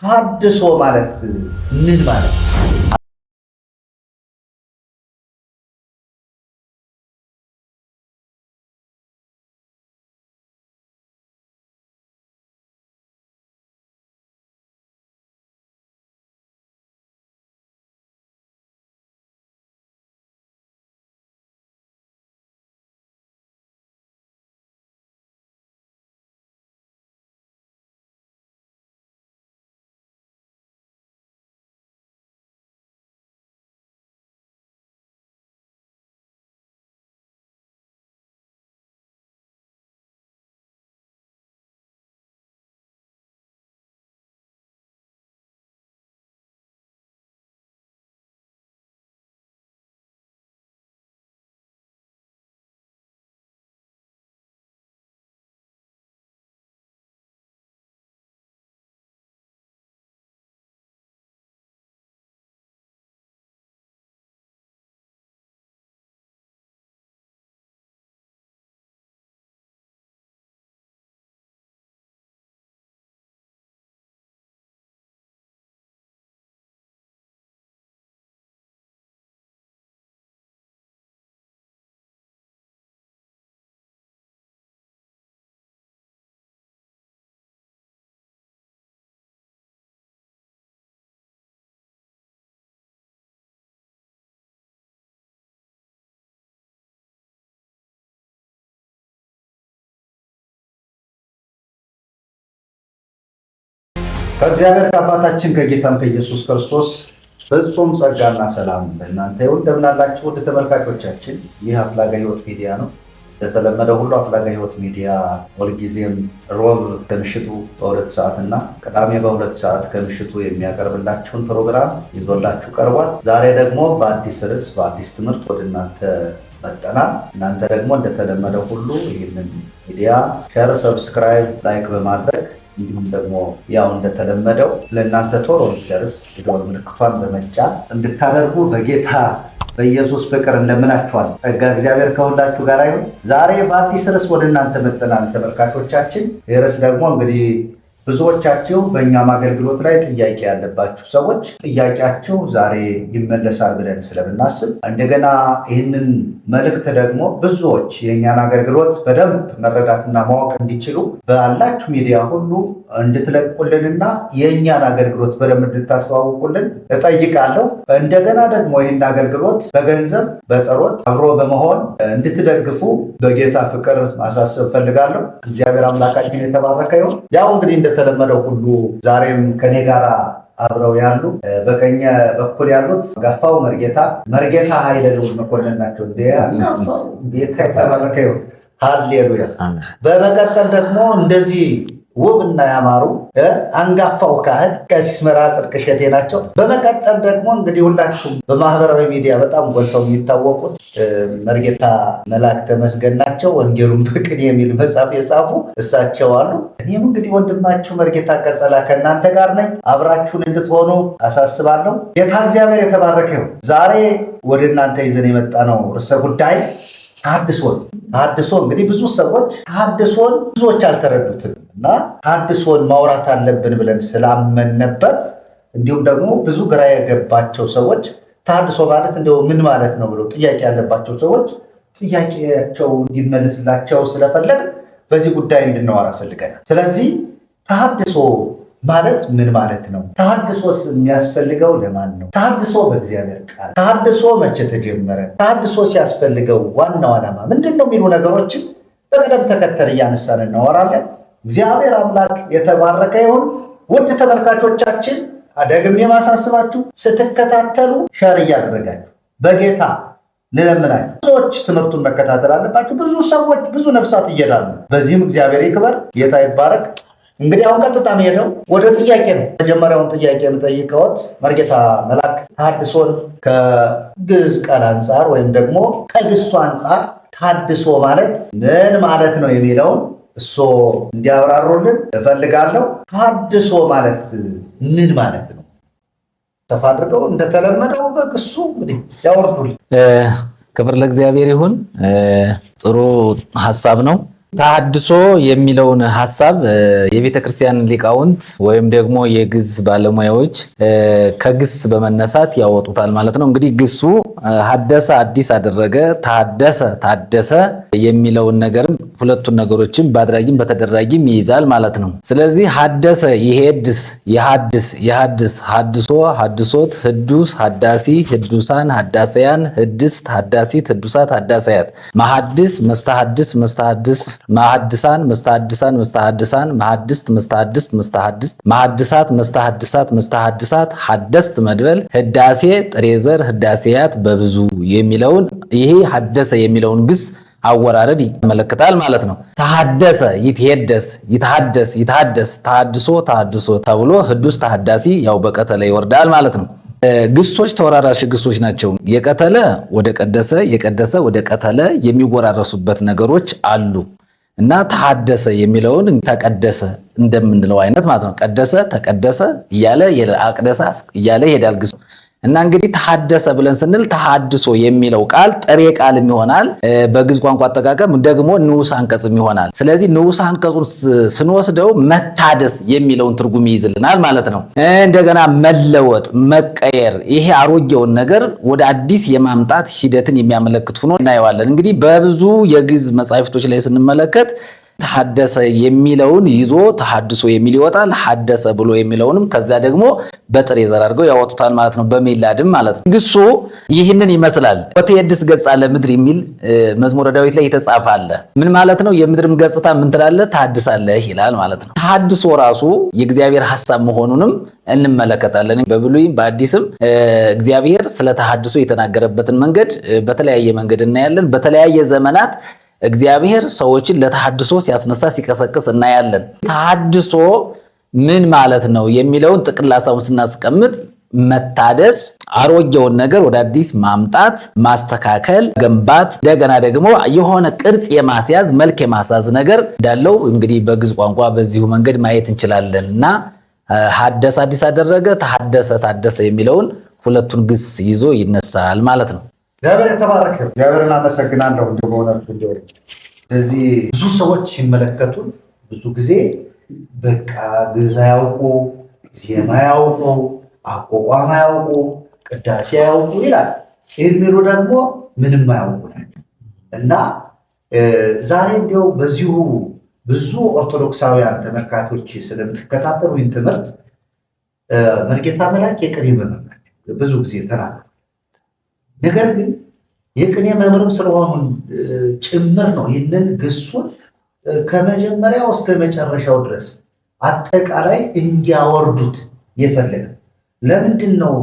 ታድሶ ማለት ምን ማለት ነው? ከእግዚአብሔር ከአባታችን ከጌታም ከኢየሱስ ክርስቶስ ፍጹም ጸጋና ሰላም በእናንተ ይሁን። እንደምን አላችሁ ውድ ተመልካቾቻችን? ይህ አፍላጋ ሕይወት ሚዲያ ነው። እንደተለመደው ሁሉ አፍላጋ ሕይወት ሚዲያ ሁልጊዜም ሮብ ከምሽቱ በ2 ሰዓት እና ቅዳሜ በ2 ሰዓት ከምሽቱ የሚያቀርብላችሁን ፕሮግራም ይዞላችሁ ቀርቧል። ዛሬ ደግሞ በአዲስ ርዕስ በአዲስ ትምህርት ወደ እናንተ መጠናል። እናንተ ደግሞ እንደተለመደው ሁሉ ይህንን ሚዲያ ሼር፣ ሰብስክራይብ፣ ላይክ በማድረግ እንዲሁም ደግሞ ያው እንደተለመደው ለእናንተ ቶሎ እንዲደርስ የደወል ምልክቷን በመጫን እንድታደርጉ በጌታ በኢየሱስ ፍቅር እንለምናችኋል። ጸጋ እግዚአብሔር ከሁላችሁ ጋር ይሁን። ዛሬ በአዲስ ርዕስ ወደ እናንተ መጥተናል ተመልካቾቻችን። ይህ ርዕስ ደግሞ እንግዲህ ብዙዎቻችሁ በእኛም አገልግሎት ላይ ጥያቄ ያለባችሁ ሰዎች ጥያቄያችሁ ዛሬ ይመለሳል ብለን ስለምናስብ እንደገና ይህንን መልእክት ደግሞ ብዙዎች የእኛን አገልግሎት በደንብ መረዳትና ማወቅ እንዲችሉ ባላችሁ ሚዲያ ሁሉ እንድትለቁልንና የእኛን አገልግሎት በደንብ እንድታስተዋውቁልን እጠይቃለሁ። እንደገና ደግሞ ይህን አገልግሎት በገንዘብ በጸሎት አብሮ በመሆን እንድትደግፉ በጌታ ፍቅር ማሳሰብ ፈልጋለሁ። እግዚአብሔር አምላካችን የተባረከ ይሁን። ያው እንግዲህ እንደተለመደው ሁሉ ዛሬም ከኔ ጋር አብረው ያሉ በቀኝ በኩል ያሉት ጋፋው መርጌታ ኃይለ ልዑል መኮንን ናቸው። ጌታ የተባረከ ይሁን። ሃሌሉያ። በመቀጠል ደግሞ እንደዚህ ውብ እና ያማሩ አንጋፋው ካህን ቀሲስ መርዓ ጽድቅ እሸቴ ናቸው። በመቀጠል ደግሞ እንግዲህ ሁላችሁም በማህበራዊ ሚዲያ በጣም ጎልተው የሚታወቁት መርጌታ መላክ ተመስገን ናቸው። ወንጌሉን በቅኔ የሚል መጽሐፍ የጻፉ እሳቸው አሉ። እኔም እንግዲህ ወንድማችሁ መርጌታ ቀጸላ ከእናንተ ጋር ነኝ። አብራችሁን እንድትሆኑ አሳስባለሁ። ጌታ እግዚአብሔር የተባረከ ይሁን። ዛሬ ወደ እናንተ ይዘን የመጣ ነው ርዕሰ ጉዳይ ተሐድሶ እንግዲህ ብዙ ሰዎች ተሐድሶን ብዙዎች አልተረዱትም እና ተሐድሶን ማውራት አለብን ብለን ስላመንበት እንዲሁም ደግሞ ብዙ ግራ የገባቸው ሰዎች ተሐድሶ ማለት እንደው ምን ማለት ነው ብለው ጥያቄ ያለባቸው ሰዎች ጥያቄያቸው እንዲመልስላቸው ስለፈለግ በዚህ ጉዳይ እንድናወራ ፈልገናል። ስለዚህ ተሐድሶ ማለት ምን ማለት ነው? ተሐድሶስ የሚያስፈልገው ለማን ነው? ተሐድሶ በእግዚአብሔር ቃል፣ ተሐድሶ መቼ ተጀመረ? ተሐድሶ ሲያስፈልገው ዋናው ዓላማ ምንድን ነው? የሚሉ ነገሮችን በቅደም ተከተል እያነሳን እናወራለን። እግዚአብሔር አምላክ የተባረከ ይሁን። ውድ ተመልካቾቻችን ደግሜ የማሳስባችሁ ስትከታተሉ ሸር እያደረጋችሁ በጌታ ልለምናችሁ። ብዙዎች ትምህርቱን መከታተል አለባችሁ። ብዙ ሰዎች ብዙ ነፍሳት እየዳኑ፣ በዚህም እግዚአብሔር ይክበር፣ ጌታ ይባረክ። እንግዲህ አሁን ቀጥታ ሄደው ወደ ጥያቄ ነው። መጀመሪያውን ጥያቄ የምጠይቀዎት መርጌታ መላክ ተሐድሶን ከግዕዝ ቃል አንጻር ወይም ደግሞ ከግሱ አንጻር ተሐድሶ ማለት ምን ማለት ነው የሚለውን እሱ እንዲያብራሩልን እፈልጋለሁ። ተሐድሶ ማለት ምን ማለት ነው? ሰፋ አድርገው እንደተለመደው በግሱ እንግዲህ ያወርዱልን። ክብር ለእግዚአብሔር ይሁን። ጥሩ ሐሳብ ነው። ተሐድሶ የሚለውን ሐሳብ የቤተ ክርስቲያን ሊቃውንት ወይም ደግሞ የግዕዝ ባለሙያዎች ከግስ በመነሳት ያወጡታል ማለት ነው። እንግዲህ ግሱ ሐደሰ አዲስ አደረገ፣ ተሐደሰ ታደሰ የሚለውን ነገርም ሁለቱን ነገሮችን በአድራጊም በተደራጊም ይይዛል ማለት ነው። ስለዚህ ሐደሰ ይሄድስ፣ ይሐድስ፣ ይሐድስ፣ ሐድሶ፣ ሐድሶት፣ ህዱስ፣ ሐዳሲ፣ ህዱሳን፣ ሐዳሰያን፣ ህድስት፣ ሐዳሲት፣ ህዱሳት፣ ሐዳሰያት፣ መሐድስ፣ መስተሐድስ፣ መስተሐድስ፣ መሐድሳን፣ መስተሐድሳን፣ መስተሐድሳን፣ መሐድስት፣ መስተሐድስት፣ መስተሐድስት፣ መሐድሳት፣ መስተሐድሳት፣ መስተሐድሳት፣ ሐደስት መድበል፣ ህዳሴ ጥሬዘር፣ ህዳሴያት በብዙ የሚለውን ይሄ ሐደሰ የሚለውን ግስ አወራረድ ይመለከታል ማለት ነው። ተሐደሰ ይትሄደስ፣ ይትሐደስ፣ ይትሐደስ፣ ተሐድሶ ተሐድሶ ተብሎ ህዱስ ተሐዳሲ ያው በቀተለ ይወርዳል ማለት ነው። ግሶች ተወራራሽ ግሶች ናቸው። የቀተለ ወደ ቀደሰ፣ የቀደሰ ወደ ቀተለ የሚወራረሱበት ነገሮች አሉ እና ተሐደሰ የሚለውን ተቀደሰ እንደምንለው አይነት ማለት ነው። ቀደሰ ተቀደሰ እያለ አቅደሰ እያለ ይሄዳል ግሱ እና እንግዲህ ተሐደሰ ብለን ስንል ተሐድሶ የሚለው ቃል ጥሬ ቃልም ይሆናል። በግዕዝ ቋንቋ አጠቃቀም ደግሞ ንዑስ አንቀጽም ይሆናል። ስለዚህ ንዑስ አንቀጹን ስንወስደው መታደስ የሚለውን ትርጉም ይይዝልናል ማለት ነው። እንደገና መለወጥ፣ መቀየር፣ ይሄ አሮጌውን ነገር ወደ አዲስ የማምጣት ሂደትን የሚያመለክት ሆኖ እናየዋለን። እንግዲህ በብዙ የግዕዝ መጻሕፍቶች ላይ ስንመለከት ተሐደሰ የሚለውን ይዞ ተሐድሶ የሚል ይወጣል። ሐደሰ ብሎ የሚለውንም ከዛ ደግሞ በጥሬ ዘር አድርገው ያወጡታል ማለት ነው። በሚላድም ማለት ነው። ግሱ ይህንን ይመስላል። ወትየድስ ገጸ ለምድር የሚል መዝሙረ ዳዊት ላይ የተጻፈ አለ። ምን ማለት ነው? የምድርም ገጽታ ምን ትላለህ? ታድሳለህ ይላል ማለት ነው። ተሐድሶ ራሱ የእግዚአብሔር ሐሳብ መሆኑንም እንመለከታለን። በብሉይም በአዲስም እግዚአብሔር ስለ ተሐድሶ የተናገረበትን መንገድ በተለያየ መንገድ እናያለን። በተለያየ ዘመናት እግዚአብሔር ሰዎችን ለተሐድሶ ሲያስነሳ ሲቀሰቅስ እናያለን። ተሐድሶ ምን ማለት ነው የሚለውን ጥቅል ሐሳቡን ስናስቀምጥ መታደስ፣ አሮጌውን ነገር ወደ አዲስ ማምጣት፣ ማስተካከል፣ ገንባት፣ እንደገና ደግሞ የሆነ ቅርጽ የማስያዝ መልክ የማስያዝ ነገር እንዳለው እንግዲህ በግዕዝ ቋንቋ በዚሁ መንገድ ማየት እንችላለን እና ሐደሰ አዲስ አደረገ፣ ተሐደሰ ታደሰ የሚለውን ሁለቱን ግስ ይዞ ይነሳል ማለት ነው። እግዚአብሔር የተባረከ። እግዚአብሔርን አመሰግናለሁ። እንደሆነቱ ስለዚህ ብዙ ሰዎች ሲመለከቱ ብዙ ጊዜ በቃ ግዕዝ አያውቁ፣ ዜማ አያውቁ፣ አቋቋም አያውቁ፣ ቅዳሴ አያውቁ ይላል። የሚሉ ደግሞ ምንም አያውቁ ናቸው እና ዛሬ እንዲያው በዚሁ ብዙ ኦርቶዶክሳውያን ተመልካቾች ስለምትከታተሉ ይህን ትምህርት መርጌታ መላክ የቅኔ መምህር ናቸው ብዙ ጊዜ ተናገሩ። ነገር ግን የቅኔ መምህርም ስለሆኑ ጭምር ነው ይህንን ግሱን ከመጀመሪያው እስከ መጨረሻው ድረስ አጠቃላይ እንዲያወርዱት የፈለገ። ለምንድን ነው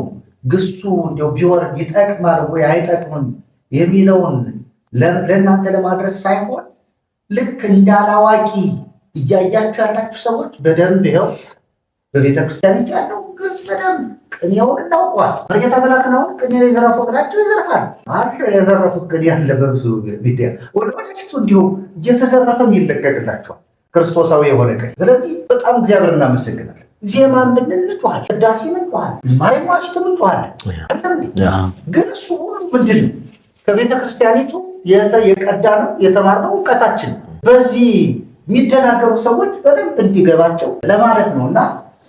ግሱ እንዲያው ቢወርድ ይጠቅማል ወይ አይጠቅምም የሚለውን ለእናንተ ለማድረስ ሳይሆን ልክ እንዳላዋቂ እያያችሁ ያላችሁ ሰዎች በደንብ ይኸው በቤተክርስቲያን ያለው ግዕዝ በደንብ ቅኔውን እናውቀዋል። መርጌታ መላክ ነው ቅኔ የዘረፉ ብላቸው ይዘርፋል። የዘረፉት ቅኔ ያለ በብዙ ሚዲያ ወደፊቱ እንዲሁ እየተዘረፈም ይለቀቅላቸዋል ክርስቶሳዊ የሆነ ቅኔ። ስለዚህ በጣም እግዚአብሔር እናመሰግናለን። ዜማን ብንል እንጮኻለን፣ ቅዳሴ እንጮኻለን፣ ዝማሬ መዋሥዕትም እንጮኻለን። ግን እሱ ሁሉ ምንድን ነው? ከቤተክርስቲያኒቱ የቀዳ ነው የተማርነው እውቀታችን በዚህ የሚደናገሩ ሰዎች በደንብ እንዲገባቸው ለማለት ነው እና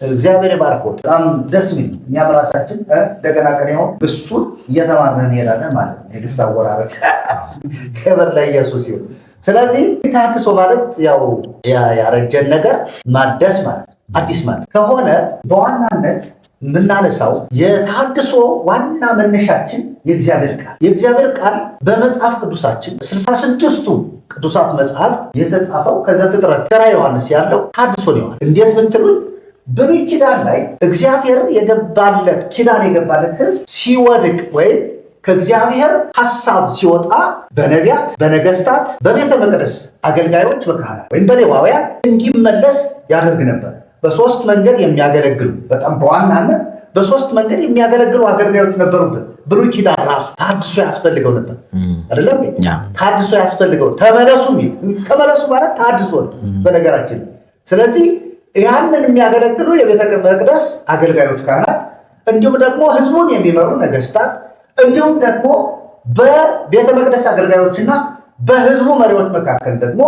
እግዚአብሔር ይባርከው። በጣም ደስ የሚል እኛም ራሳችን እንደገና ቀኔው እሱን እየተማርን እንሄዳለን ማለት ነው። የግስ አወራረድ ክብር ለኢየሱስ ይሁን። ስለዚህ ተሐድሶ ማለት ያው ያረጀን ነገር ማደስ ማለት አዲስ ማለት ከሆነ በዋናነት የምናነሳው የተሐድሶ ዋና መነሻችን የእግዚአብሔር ቃል በመጽሐፍ ቅዱሳችን 66ቱ ቅዱሳት መጽሐፍት የተጻፈው ከዘፍጥረት እስከ ራዕየ ዮሐንስ ያለው ተሐድሶ ነው። እንዴት ብትሉኝ ብሉይ ኪዳን ላይ እግዚአብሔር ኪዳን የገባለት ሕዝብ ሲወድቅ ወይም ከእግዚአብሔር ሐሳብ ሲወጣ በነቢያት፣ በነገስታት፣ በቤተ መቅደስ አገልጋዮች፣ በካህናት ወይም በሌዋውያን እንዲመለስ ያደርግ ነበር። በሶስት መንገድ የሚያገለግሉ በጣም በዋናነት በሶስት መንገድ የሚያገለግሉ አገልጋዮች ነበሩበት። ብሉይ ኪዳን ራሱ ተሐድሶ ያስፈልገው ነበር አይደለም? ተሐድሶ ያስፈልገው ተመለሱ ማለት ተሐድሶ ነው በነገራችን። ስለዚህ ያንን የሚያገለግሉ የቤተ መቅደስ አገልጋዮች ካህናት፣ እንዲሁም ደግሞ ህዝቡን የሚመሩ ነገስታት፣ እንዲሁም ደግሞ በቤተ መቅደስ አገልጋዮችና በህዝቡ መሪዎች መካከል ደግሞ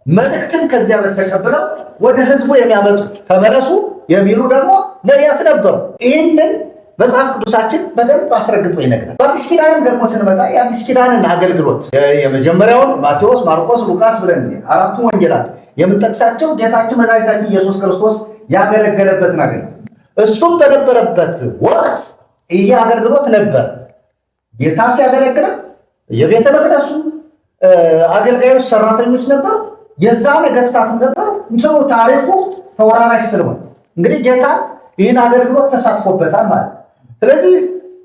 መልእክትን ከዚያ በተቀበለው ወደ ህዝቡ የሚያመጡ ተመለሱ የሚሉ ደግሞ ነቢያት ነበሩ። ይህንን መጽሐፍ ቅዱሳችን በደንብ አስረግጦ ይነግራል። በአዲስ ኪዳንም ደግሞ ስንመጣ የአዲስ ኪዳንን አገልግሎት የመጀመሪያውን ማቴዎስ፣ ማርቆስ፣ ሉቃስ ብለን አራቱም ወንጌላት የምንጠቅሳቸው ጌታችን መድኃኒታችን ኢየሱስ ክርስቶስ ያገለገለበት ነገር እሱም በነበረበት ወቅት ይህ አገልግሎት ነበር። ጌታ ሲያገለግል የቤተ መቅደሱ አገልጋዮች ሰራተኞች ነበሩ፣ የዛ ነገስታትም ነበሩ። እንትኑ ታሪኩ ተወራራሽ ስለሆነ እንግዲህ ጌታ ይህን አገልግሎት ተሳትፎበታል ማለት። ስለዚህ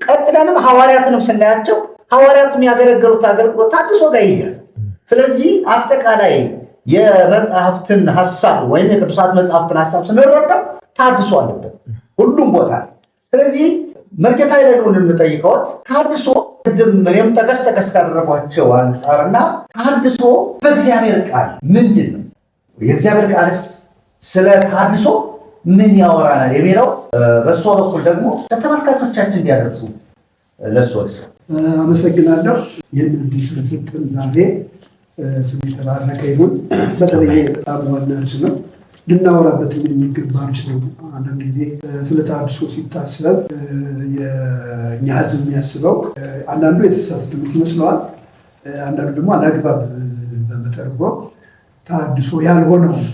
ቀጥለንም ሐዋርያትንም ስናያቸው ሐዋርያትም ያገለገሉት አገልግሎት ታድሶ ጋር ይያዝ። ስለዚህ አጠቃላይ የመጽሐፍትን ሐሳብ ወይም የቅዱሳት መጽሐፍትን ሐሳብ ስንረዳ ታድሶ አለበት ሁሉም ቦታ። ስለዚህ መርጌታ ይለሉን የምጠይቀውት ታድሶ ቅድም እኔም ጠቀስ ካደረጓቸው አንጻርና ታድሶ በእግዚአብሔር ቃል ምንድን ነው? የእግዚአብሔር ቃልስ ስለ ታድሶ ምን ያወራናል የሚለው በእሷ በኩል ደግሞ ለተመልካቾቻችን እንዲያደርሱ ለእሱ አመሰግናለሁ። ይህን ዕድል ስለሰጠን ዛሬ ስም የተባረከ ይሁን። በተለይ በጣም ዋና ርዕስ ነው፣ ልናወራበት የሚገባ ርዕስ ነው። አንዳንድ ጊዜ ስለ ተሐድሶ ሲታሰብ የእኛ ሕዝብ የሚያስበው አንዳንዱ የተሳሳተ ትምህርት ይመስለዋል፣ አንዳንዱ ደግሞ አላግባብ በመተርጎም ተሐድሶ ያልሆነውን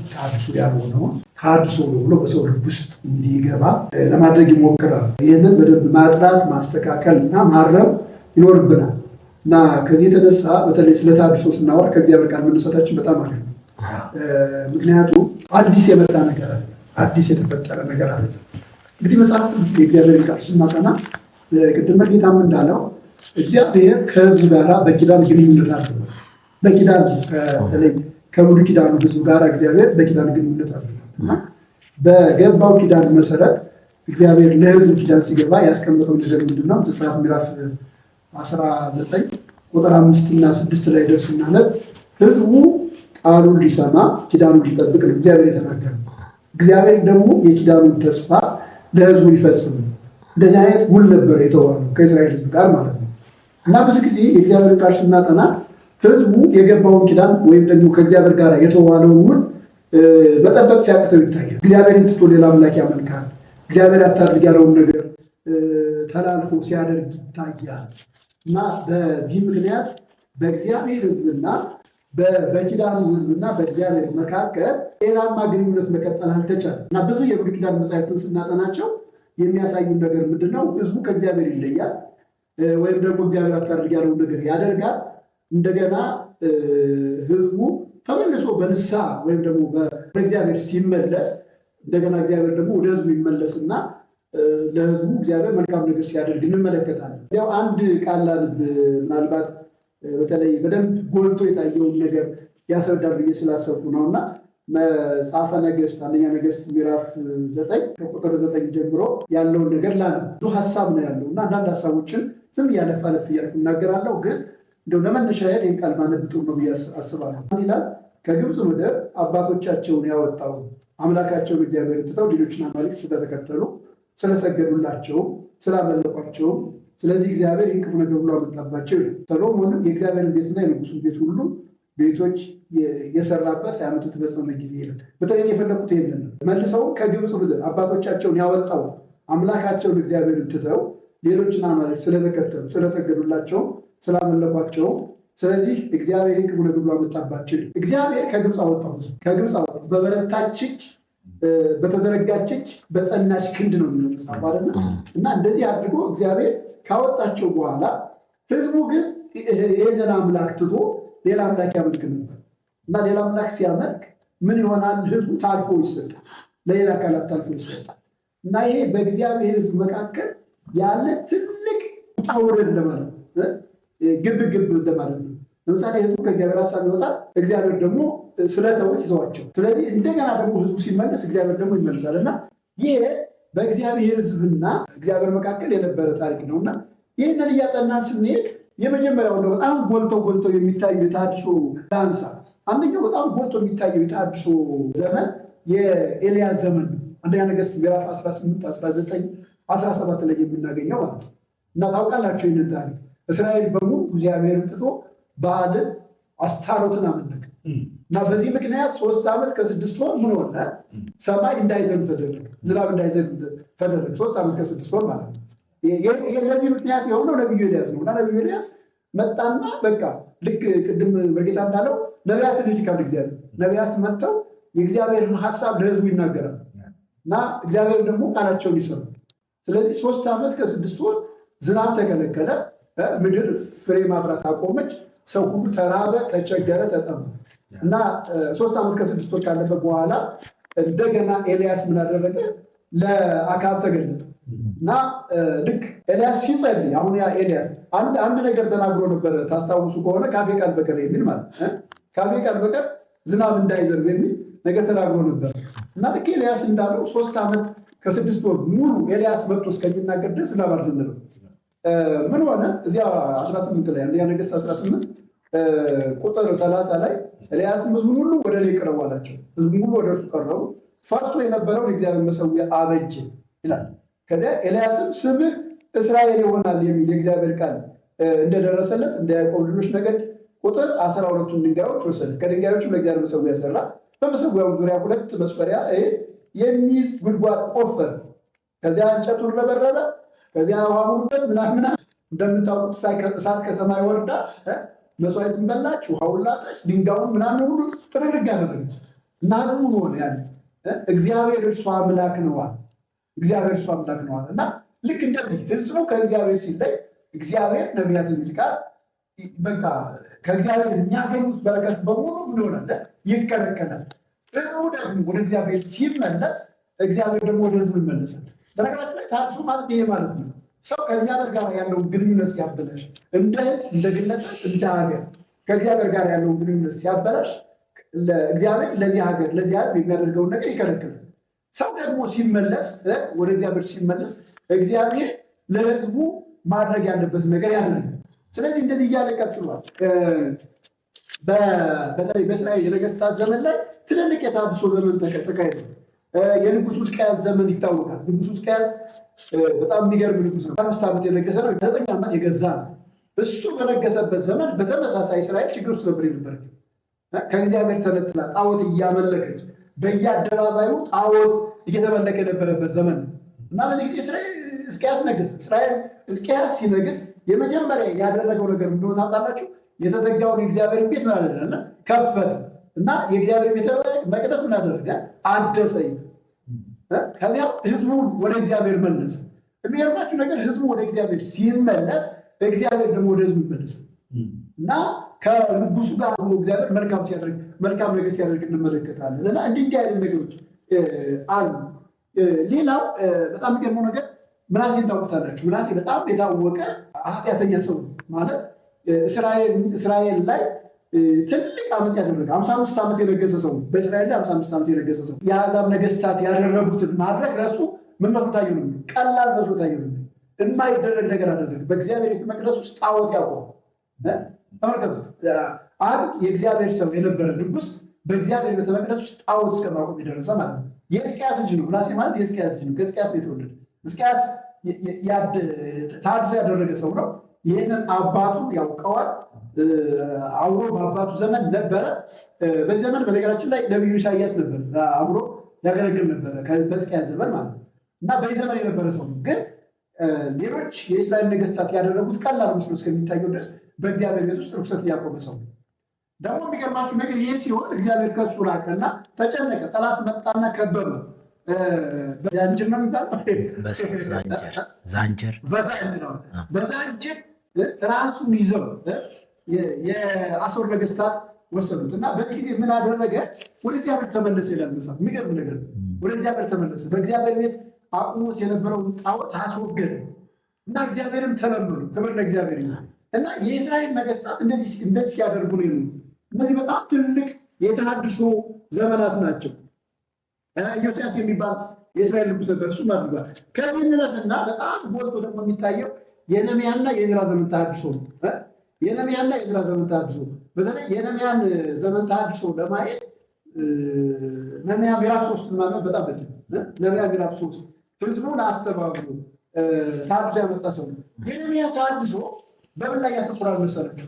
ተሐድሶ ብሎ በሰው ልብ ውስጥ እንዲገባ ለማድረግ ይሞክራል። ይህንን በደንብ ማጥራት ማስተካከል እና ማረም ይኖርብናል እና ከዚህ የተነሳ በተለይ ስለ ተሐድሶ ስናወራ ከእግዚአብሔር ቃል መነሳታችን በጣም አሪፍ ነው። ምክንያቱም አዲስ የመጣ ነገር አለ፣ አዲስ የተፈጠረ ነገር አለ። እንግዲህ መጽሐፍ ቅዱስ የእግዚአብሔር ቃል ስናጠና ቅድም መርጌታም እንዳለው እግዚአብሔር ከህዝቡ ጋር በኪዳን ግንኙነት አድርጓል። በኪዳን በተለይ ከብሉይ ኪዳኑ ህዝብ ጋር እግዚአብሔር በኪዳን ግንኙነት አድርጓል። በገባው ኪዳን መሰረት እግዚአብሔር ለህዝቡ ኪዳን ሲገባ ያስቀመጠው ነገር ምንድነው? ዘጸአት ምዕራፍ 19 ቁጥር 5 እና 6 ላይ ደርስ እናነብ። ህዝቡ ቃሉን ሊሰማ ኪዳኑን ሊጠብቅ ነው እግዚአብሔር የተናገረው። እግዚአብሔር ደግሞ የኪዳኑን ተስፋ ለህዝቡ ሊፈጽም እንደዚህ አይነት ውል ነበር የተዋለው ከእስራኤል ህዝብ ጋር ማለት ነው። እና ብዙ ጊዜ የእግዚአብሔር ቃል ስናጠና ህዝቡ የገባውን ኪዳን ወይም ደግሞ ከእግዚአብሔር ጋር የተዋለውን ውል መጠበቅ ሲያቅተው ይታያል። እግዚአብሔርን ትቶ ሌላ አምላክ ያመልካል። እግዚአብሔር አታድርግ ያለውን ነገር ተላልፎ ሲያደርግ ይታያል። እና በዚህ ምክንያት በእግዚአብሔር ህዝብና በኪዳኑ ህዝብና በእግዚአብሔር መካከል ጤናማ ግንኙነት መቀጠል አልተቻለም። እና ብዙ የብሉይ ኪዳን መጻሕፍትን ስናጠናቸው የሚያሳዩን ነገር ምንድነው? ህዝቡ ከእግዚአብሔር ይለያል፣ ወይም ደግሞ እግዚአብሔር አታድርግ ያለውን ነገር ያደርጋል። እንደገና ህዝቡ ተመልሶ በንስሐ ወይም ደግሞ በእግዚአብሔር ሲመለስ እንደገና እግዚአብሔር ደግሞ ወደ ህዝቡ ይመለስና ለህዝቡ እግዚአብሔር መልካም ነገር ሲያደርግ እንመለከታለን። ያው አንድ ቃል ምናልባት በተለይ በደንብ ጎልቶ የታየውን ነገር ያስረዳል ብዬ ስላሰብኩ ነው እና መጽሐፈ ነገሥት አንደኛ ነገሥት ምዕራፍ 9 ከቁጥር 9 ጀምሮ ያለውን ነገር ብዙ ሀሳብ ነው ያለው እና አንዳንድ ሀሳቦችን ዝም እያለፍ እያልኩ እናገራለሁ። ግን እንደው ለመነሻ ያህል ይህን ቃል ማነብ ጥሩ ነው ብዬ አስባለሁ። ይላል ከግብፅ ምድር አባቶቻቸውን ያወጣው አምላካቸውን እግዚአብሔር ትተው ሌሎችን አማልክት ስለተከተሉ ስለሰገዱላቸውም ስላመለኳቸውም ስለዚህ እግዚአብሔር ይህን ክፉ ነገር ብሎ አመጣባቸው ይላል። ሰሎሞንም የእግዚአብሔርን ቤትና የንጉሱን ቤት ሁሉ ቤቶች የሰራበት 20 ዓመት የተፈጸመ ጊዜ ይላል። በተለይ የፈለኩት ይሄንን ነው። መልሰው ከግብፅ ምድር አባቶቻቸውን ያወጣው አምላካቸውን እግዚአብሔርን ትተው ሌሎችን አማልክት ስለተከተሉ ስለሰገዱላቸውም ስላመለኳቸውም ስለዚህ እግዚአብሔር ይህን ክፉ ነገር ብሎ አመጣባቸው ይላል። እግዚአብሔር ከግብፅ አወጣው፣ በበረታች እጅ በተዘረጋች እጅ በጸናች ክንድ ነው የሚለው መጽሐፍ አይደል? እና እንደዚህ አድርጎ እግዚአብሔር ካወጣቸው በኋላ ህዝቡ ግን ይህንን አምላክ ትቶ ሌላ አምላክ ያመልክ ነበር እና ሌላ አምላክ ሲያመልክ ምን ይሆናል? ህዝቡ ታልፎ ይሰጣል፣ ለሌላ አካላት ታልፎ ይሰጣል። እና ይሄ በእግዚአብሔር ህዝብ መካከል ያለ ትልቅ ውጣ ውረድ እንደማለት ነው፣ ግብ እንደማለት ነው። ለምሳሌ ህዝቡ ከእግዚአብሔር ሀሳብ ይወጣል፣ እግዚአብሔር ደግሞ ስለተውት ይተዋቸው። ስለዚህ እንደገና ደግሞ ህዝቡ ሲመለስ እግዚአብሔር ደግሞ ይመልሳል። እና ይሄ በእግዚአብሔር ህዝብና እግዚአብሔር መካከል የነበረ ታሪክ ነው። እና ይህንን እያጠናን ስንሄድ የመጀመሪያው ነው በጣም ጎልተው የሚታዩ የተሐድሶ ዳንሳ አንደኛው በጣም ጎልቶ የሚታየው የተሐድሶ ዘመን የኤልያስ ዘመን ነው። አንደኛ ነገሥት ምዕራፍ 18 19 17 ላይ የምናገኘው ማለት ነው። እና ታውቃላችሁ ይህንን ታሪክ እስራኤል በሙሉ እግዚአብሔርን ትቶ በዓልን አስታሮትን አመለከ እና በዚህ ምክንያት 3 ዓመት ከ6 ወር ምን ሆነ? ሰማይ እንዳይዘንብ ተደረገ፣ ዝናብ እንዳይዘንብ ተደረገ። 3 ዓመት ከ6 ወር ማለት ነው። ለዚህ ምክንያት የሆነው ነቢዩ ኤልያስ ነው እና ነቢዩ ኤልያስ መጣና በቃ ልክ ቅድም በጌታ እንዳለው ነቢያትን ይልካል እግዚአብሔር። ነቢያት መጥተው የእግዚአብሔርን ሐሳብ ለሕዝቡ ይናገራል እና እግዚአብሔር ደግሞ ቃላቸውን ይሰሩ። ስለዚህ 3 ዓመት ከ6 ወር ዝናብ ተከለከለ፣ ምድር ፍሬ ማፍራት አቆመች፣ ሰው ሁሉ ተራበ፣ ተቸገረ፣ ተጠማ እና 3 ዓመት ከ6 ወር ካለፈ በኋላ እንደገና ኤልያስ ምን አደረገ? ለአክዓብ ተገለጠ እና ልክ ኤልያስ ሲጸልይ አሁን ያ ኤልያስ አንድ ነገር ተናግሮ ነበረ። ታስታውሱ ከሆነ ካፌ ቃል በቀር የሚል ማለት ካፌ ቃል በቀር ዝናብ እንዳይዘንብ የሚል ነገር ተናግሮ ነበር እና ልክ ኤልያስ እንዳለው 3 ዓመት ከ6 ወር ሙሉ ኤልያስ መጥቶ እስከሚናገር ድረስ ዝናብ አልዘነበም። ምን ሆነ? እዚያ 18 ላይ አንደኛ ነገሥት 18 ቁጥር 30 ላይ ኤልያስም ሕዝቡን ሁሉ ወደ እኔ ቅረቡ አላቸው። ሕዝቡን ሁሉ ወደ እርሱ ቀረቡ፣ ፈርሶ የነበረውን የእግዚአብሔር መሠዊያ አበጀ ይላል። ከዚያ ኤልያስም ስምህ እስራኤል ይሆናል የሚል የእግዚአብሔር ቃል እንደደረሰለት እንደ ያዕቆብ ልጆች ነገድ ቁጥር 12ቱን ድንጋዮች ወሰደ። ከድንጋዮቹም ለእግዚአብሔር መሠዊያ ሰራ። በመሠዊያው ዙሪያ 2 መስፈሪያ የሚይዝ ጉድጓድ ቆፈረ። ከዚያ እንጨቱን ረበረበ። ከዚያ ውሃ ሙሉበት ምናምን እንደምታውቁት እሳት ከሰማይ ወርዳ መስዋዕቱን በላች፣ ውሃውን ላሰች፣ ድንጋዩን ምናምን ሁሉ ጥርግርግ አደረገች እና ሕዝቡ ሆነ ያለ እግዚአብሔር እርሱ አምላክ ነዋል። እግዚአብሔር እርሱ አምላክ ነዋል እና ልክ እንደዚህ ሕዝቡ ከእግዚአብሔር ሲለይ እግዚአብሔር ነቢያትን ይልካል። በቃ ከእግዚአብሔር የሚያገኙት በረከት በሙሉ ምን ሆነ? ይከለከላል። ሕዝቡ ደግሞ ወደ እግዚአብሔር ሲመለስ እግዚአብሔር ደግሞ ወደ ሕዝቡ ይመለሳል። በነገራችን ላይ ታድሶ ማለት ይሄ ማለት ነው። ሰው ከእግዚአብሔር ጋር ያለውን ግንኙነት ሲያበላሽ፣ እንደ ሕዝብ፣ እንደ ግለሰብ፣ እንደ ሀገር ከእግዚአብሔር ጋር ያለውን ግንኙነት ሲያበላሽ እግዚአብሔር ለዚህ ሀገር ለዚህ ሕዝብ የሚያደርገውን ነገር ይከለክላል። ሰው ደግሞ ሲመለስ ወደ እግዚአብሔር ሲመለስ እግዚአብሔር ለሕዝቡ ማድረግ ያለበት ነገር ያደርጋል። ስለዚህ እንደዚህ እያለ ቀጥሏል። በተለይ በእስራኤል የነገስታት ዘመን ላይ ትልልቅ የታድሶ ዘመን ተካሄደ። የንጉሱ ሕዝቅያስ ዘመን ይታወቃል። ንጉሱ ሕዝቅያስ በጣም የሚገርም ንጉስ ነው። 5 ዓመት የነገሰ ነው። 9 ዓመት የገዛ ነው። እሱ በነገሰበት ዘመን በተመሳሳይ እስራኤል ችግር ውስጥ ነበር የነበረ። ከእግዚአብሔር ተነጥላ ጣዖት እያመለከች በየአደባባዩ ጣዖት እየተመለከ የነበረበት ዘመን ነው እና በዚህ ጊዜ እስራኤል ሕዝቅያስ ነገሰ። እስራኤል ሕዝቅያስ ሲነግስ የመጀመሪያ ያደረገው ነገር እንደሆነ ታውቃላችሁ። የተዘጋውን የእግዚአብሔር ቤት ምን አደረገ? ከፈተ እና የእግዚአብሔር ቤተ መቅደስ ምን አደረገ? አደሰ። ከዚያ ህዝቡን ወደ እግዚአብሔር መለሰ። የሚገርማችሁ ነገር ህዝቡ ወደ እግዚአብሔር ሲመለስ እግዚአብሔር ደግሞ ወደ ህዝቡ ይመለሳል እና ከንጉሱ ጋር ደግሞ እግዚአብሔር መልካም ነገር ሲያደርግ እንመለከታለን እና እንዲህ አይነት ነገሮች አሉ። ሌላው በጣም የሚገርመው ነገር ምናሴን ታውቁታላችሁ። ምናሴ በጣም የታወቀ ኃጢአተኛ ሰው ማለት እስራኤል ላይ ትልቅ ዓመፅ ያደረገ 55 ዓመት የነገሰ ሰው በእስራኤል ላይ 55 ዓመት የነገሰ ሰው የአሕዛብ ነገስታት ያደረጉትን ማድረግ ለሱ ምን መስሎ ታየው ነው? ቀላል መስሎ ታየው ነው። የማይደረግ ነገር አደረገ። በእግዚአብሔር ቤተ መቅደስ ውስጥ ጣዖት ያቆመ ተመልከቱት። አንድ የእግዚአብሔር ሰው የነበረ ንጉስ በእግዚአብሔር ቤተ መቅደስ ውስጥ ጣዖት እስከማቆም የደረሰ ማለት ነው። የሕዝቅያስ ልጅ ነው። ምናሴ ማለት የሕዝቅያስ ልጅ ነው። ከሕዝቅያስ ነው የተወለደ። ሕዝቅያስ ታድሶ ያደረገ ሰው ነው። ይህንን አባቱ ያውቀዋል። አብሮ በአባቱ ዘመን ነበረ። በዚህ ዘመን በነገራችን ላይ ነቢዩ ኢሳያስ ነበር አብሮ ያገለግል ነበረ በሕዝቅያስ ዘመን ማለት ነው እና በዚህ ዘመን የነበረ ሰው ነው። ግን ሌሎች የእስራኤል ነገስታት ያደረጉት ቀላል መስሎ እስከሚታየው ድረስ በእግዚአብሔር ቤት ውስጥ ርኩሰት ያቆመ ሰው ነው። ደግሞ የሚገርማችሁ ነገር ይህ ሲሆን እግዚአብሔር ከሱ ራቀና ተጨነቀ። ጠላት መጣና ከበበው። ዛንጅር ነው የሚባለው፣ ዛንጅር ነው። በዛንጅር ራሱን ይዘው የአሦር ነገስታት ወሰዱት እና በዚህ ጊዜ ምን አደረገ? ወደ እግዚአብሔር ተመለሰ ይላል መጽሐፍ። የሚገርም ነገር ወደ እግዚአብሔር ተመለሰ። በእግዚአብሔር ቤት አቁሞት የነበረውን ጣዖት አስወገደ እና እግዚአብሔርም ተለመኑ። ክብር ለእግዚአብሔር ይሁን እና የእስራኤል ነገስታት እንደዚህ ሲያደርጉ ነው። እነዚህ በጣም ትልቅ የተሃድሶ ዘመናት ናቸው። ኢዮስያስ የሚባል የእስራኤል ንጉስ ነበር። እሱም አድርጓል። ከዚህ እንለፍና በጣም ጎልቶ ደግሞ የሚታየው የነህምያና የዕዝራ ዘመን ተሃድሶ ነው። የነህምያና የዕዝራ ዘመን ተሃድሶ በተለይ የነህምያን ዘመን ተሃድሶ ለማየት ነህምያ ምዕራፍ 3 ማለት በጣም በቂ ነህምያ ምዕራፍ 3 ህዝቡን አስተባብሮ ተሃድሶ ያመጣ ሰው ነው። የነህምያ ተሃድሶ በምን ላይ ያተኩራል መሰላችሁ?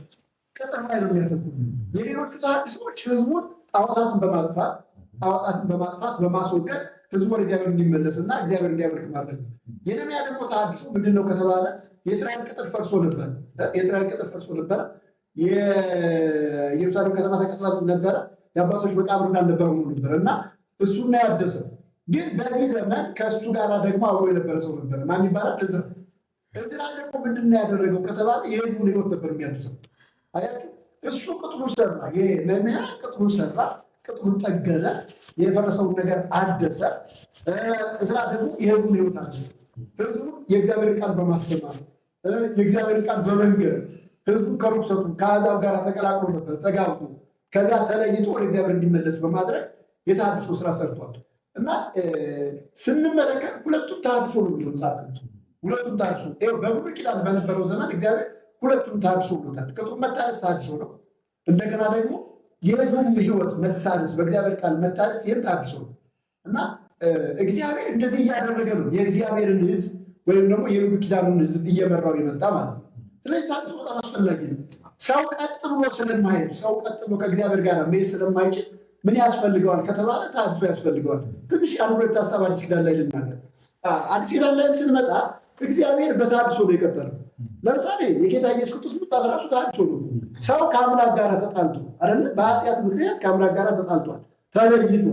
ቅጥር ላይ ነው የሚያተኩረው። የሌሎቹ ተሐድሶች ህዝቡን ጣዖታትን በማጥፋት በማስወገድ ህዝቡ ወደ እግዚአብሔር እንዲመለስና እግዚአብሔር እንዲያመልክ ማድረግ ነው። የነህምያ ደግሞ ተሐድሶ ምንድን ነው ከተባለ የእስራኤል ቅጥር ፈርሶ ነበር። የኢየሩሳሌም ከተማ ተቀጥላ ነበረ። የአባቶች መቃብር እንዳልነበረ ሆኖ ነበረ እና እሱና ያደሰ ግን በዚህ ዘመን ከእሱ ጋር ደግሞ አብሮ የነበረ ሰው ነበረ። ማን ይባላል? እዝራ ደግሞ ምንድን ነው ያደረገው ከተባለ የህዝቡን ህይወት ነበር የሚያድሰው። አያችሁ፣ እሱ ቅጥሩን ሰራ። ነህምያ ቅጥሩን ሰራ፣ ቅጥሩን ጠገነ፣ የፈረሰውን ነገር አደሰ። እዝራ ደግሞ የህዝቡን ህይወት አደሰ። ህዝቡ የእግዚአብሔር ቃል በማስተማር የእግዚአብሔር ቃል በመንገር ህዝቡ ከርኩሰቱ ከአሕዛብ ጋር ተቀላቅሎ ነበር ተጋብቶ ከዛ ተለይቶ ወደ እግዚአብሔር እንዲመለስ በማድረግ የተሐድሶ ስራ ሰርቷል። እና ስንመለከት ሁለቱም ተሐድሶ ነው የሚለው መጽሐፍ ቅዱስ። ሁለቱም ተሐድሶ በብሉይ ኪዳን በነበረው ዘመን እግዚአብሔር ሁለቱም ተሐድሶ ብሎታል። ቅጥሩ መታደስ ተሐድሶ ነው። እንደገና ደግሞ የህዝቡም ህይወት መታደስ፣ በእግዚአብሔር ቃል መታደስ፣ ይህም ተሐድሶ ነው። እና እግዚአብሔር እንደዚህ እያደረገ ነው የእግዚአብሔርን ህዝብ ወይም ደግሞ የብሉይ ኪዳኑን ህዝብ እየመራው የመጣ ማለት ነው። ስለዚህ ተሐድሶ በጣም አስፈላጊ ነው። ሰው ቀጥ ብሎ ስለማይሄድ፣ ሰው ቀጥ ብሎ ከእግዚአብሔር ጋር መሄድ ስለማይችል ምን ያስፈልገዋል ከተባለ ተሐድሶ ያስፈልገዋል። ትንሽ አንድ ሁለት ሀሳብ አዲስ ኪዳን ላይ ልናገር። አዲስ ኪዳን ላይም ስንመጣ እግዚአብሔር በተሐድሶ ነው የቀጠለው። ለምሳሌ የጌታ ኢየሱስ ክርስቶስ መምጣት ራሱ ተሐድሶ ነው። ሰው ከአምላክ ጋር ተጣልቶ አይደለ? በኃጢአት ምክንያት ከአምላክ ጋር ተጣልቷል፣ ተለይቷል።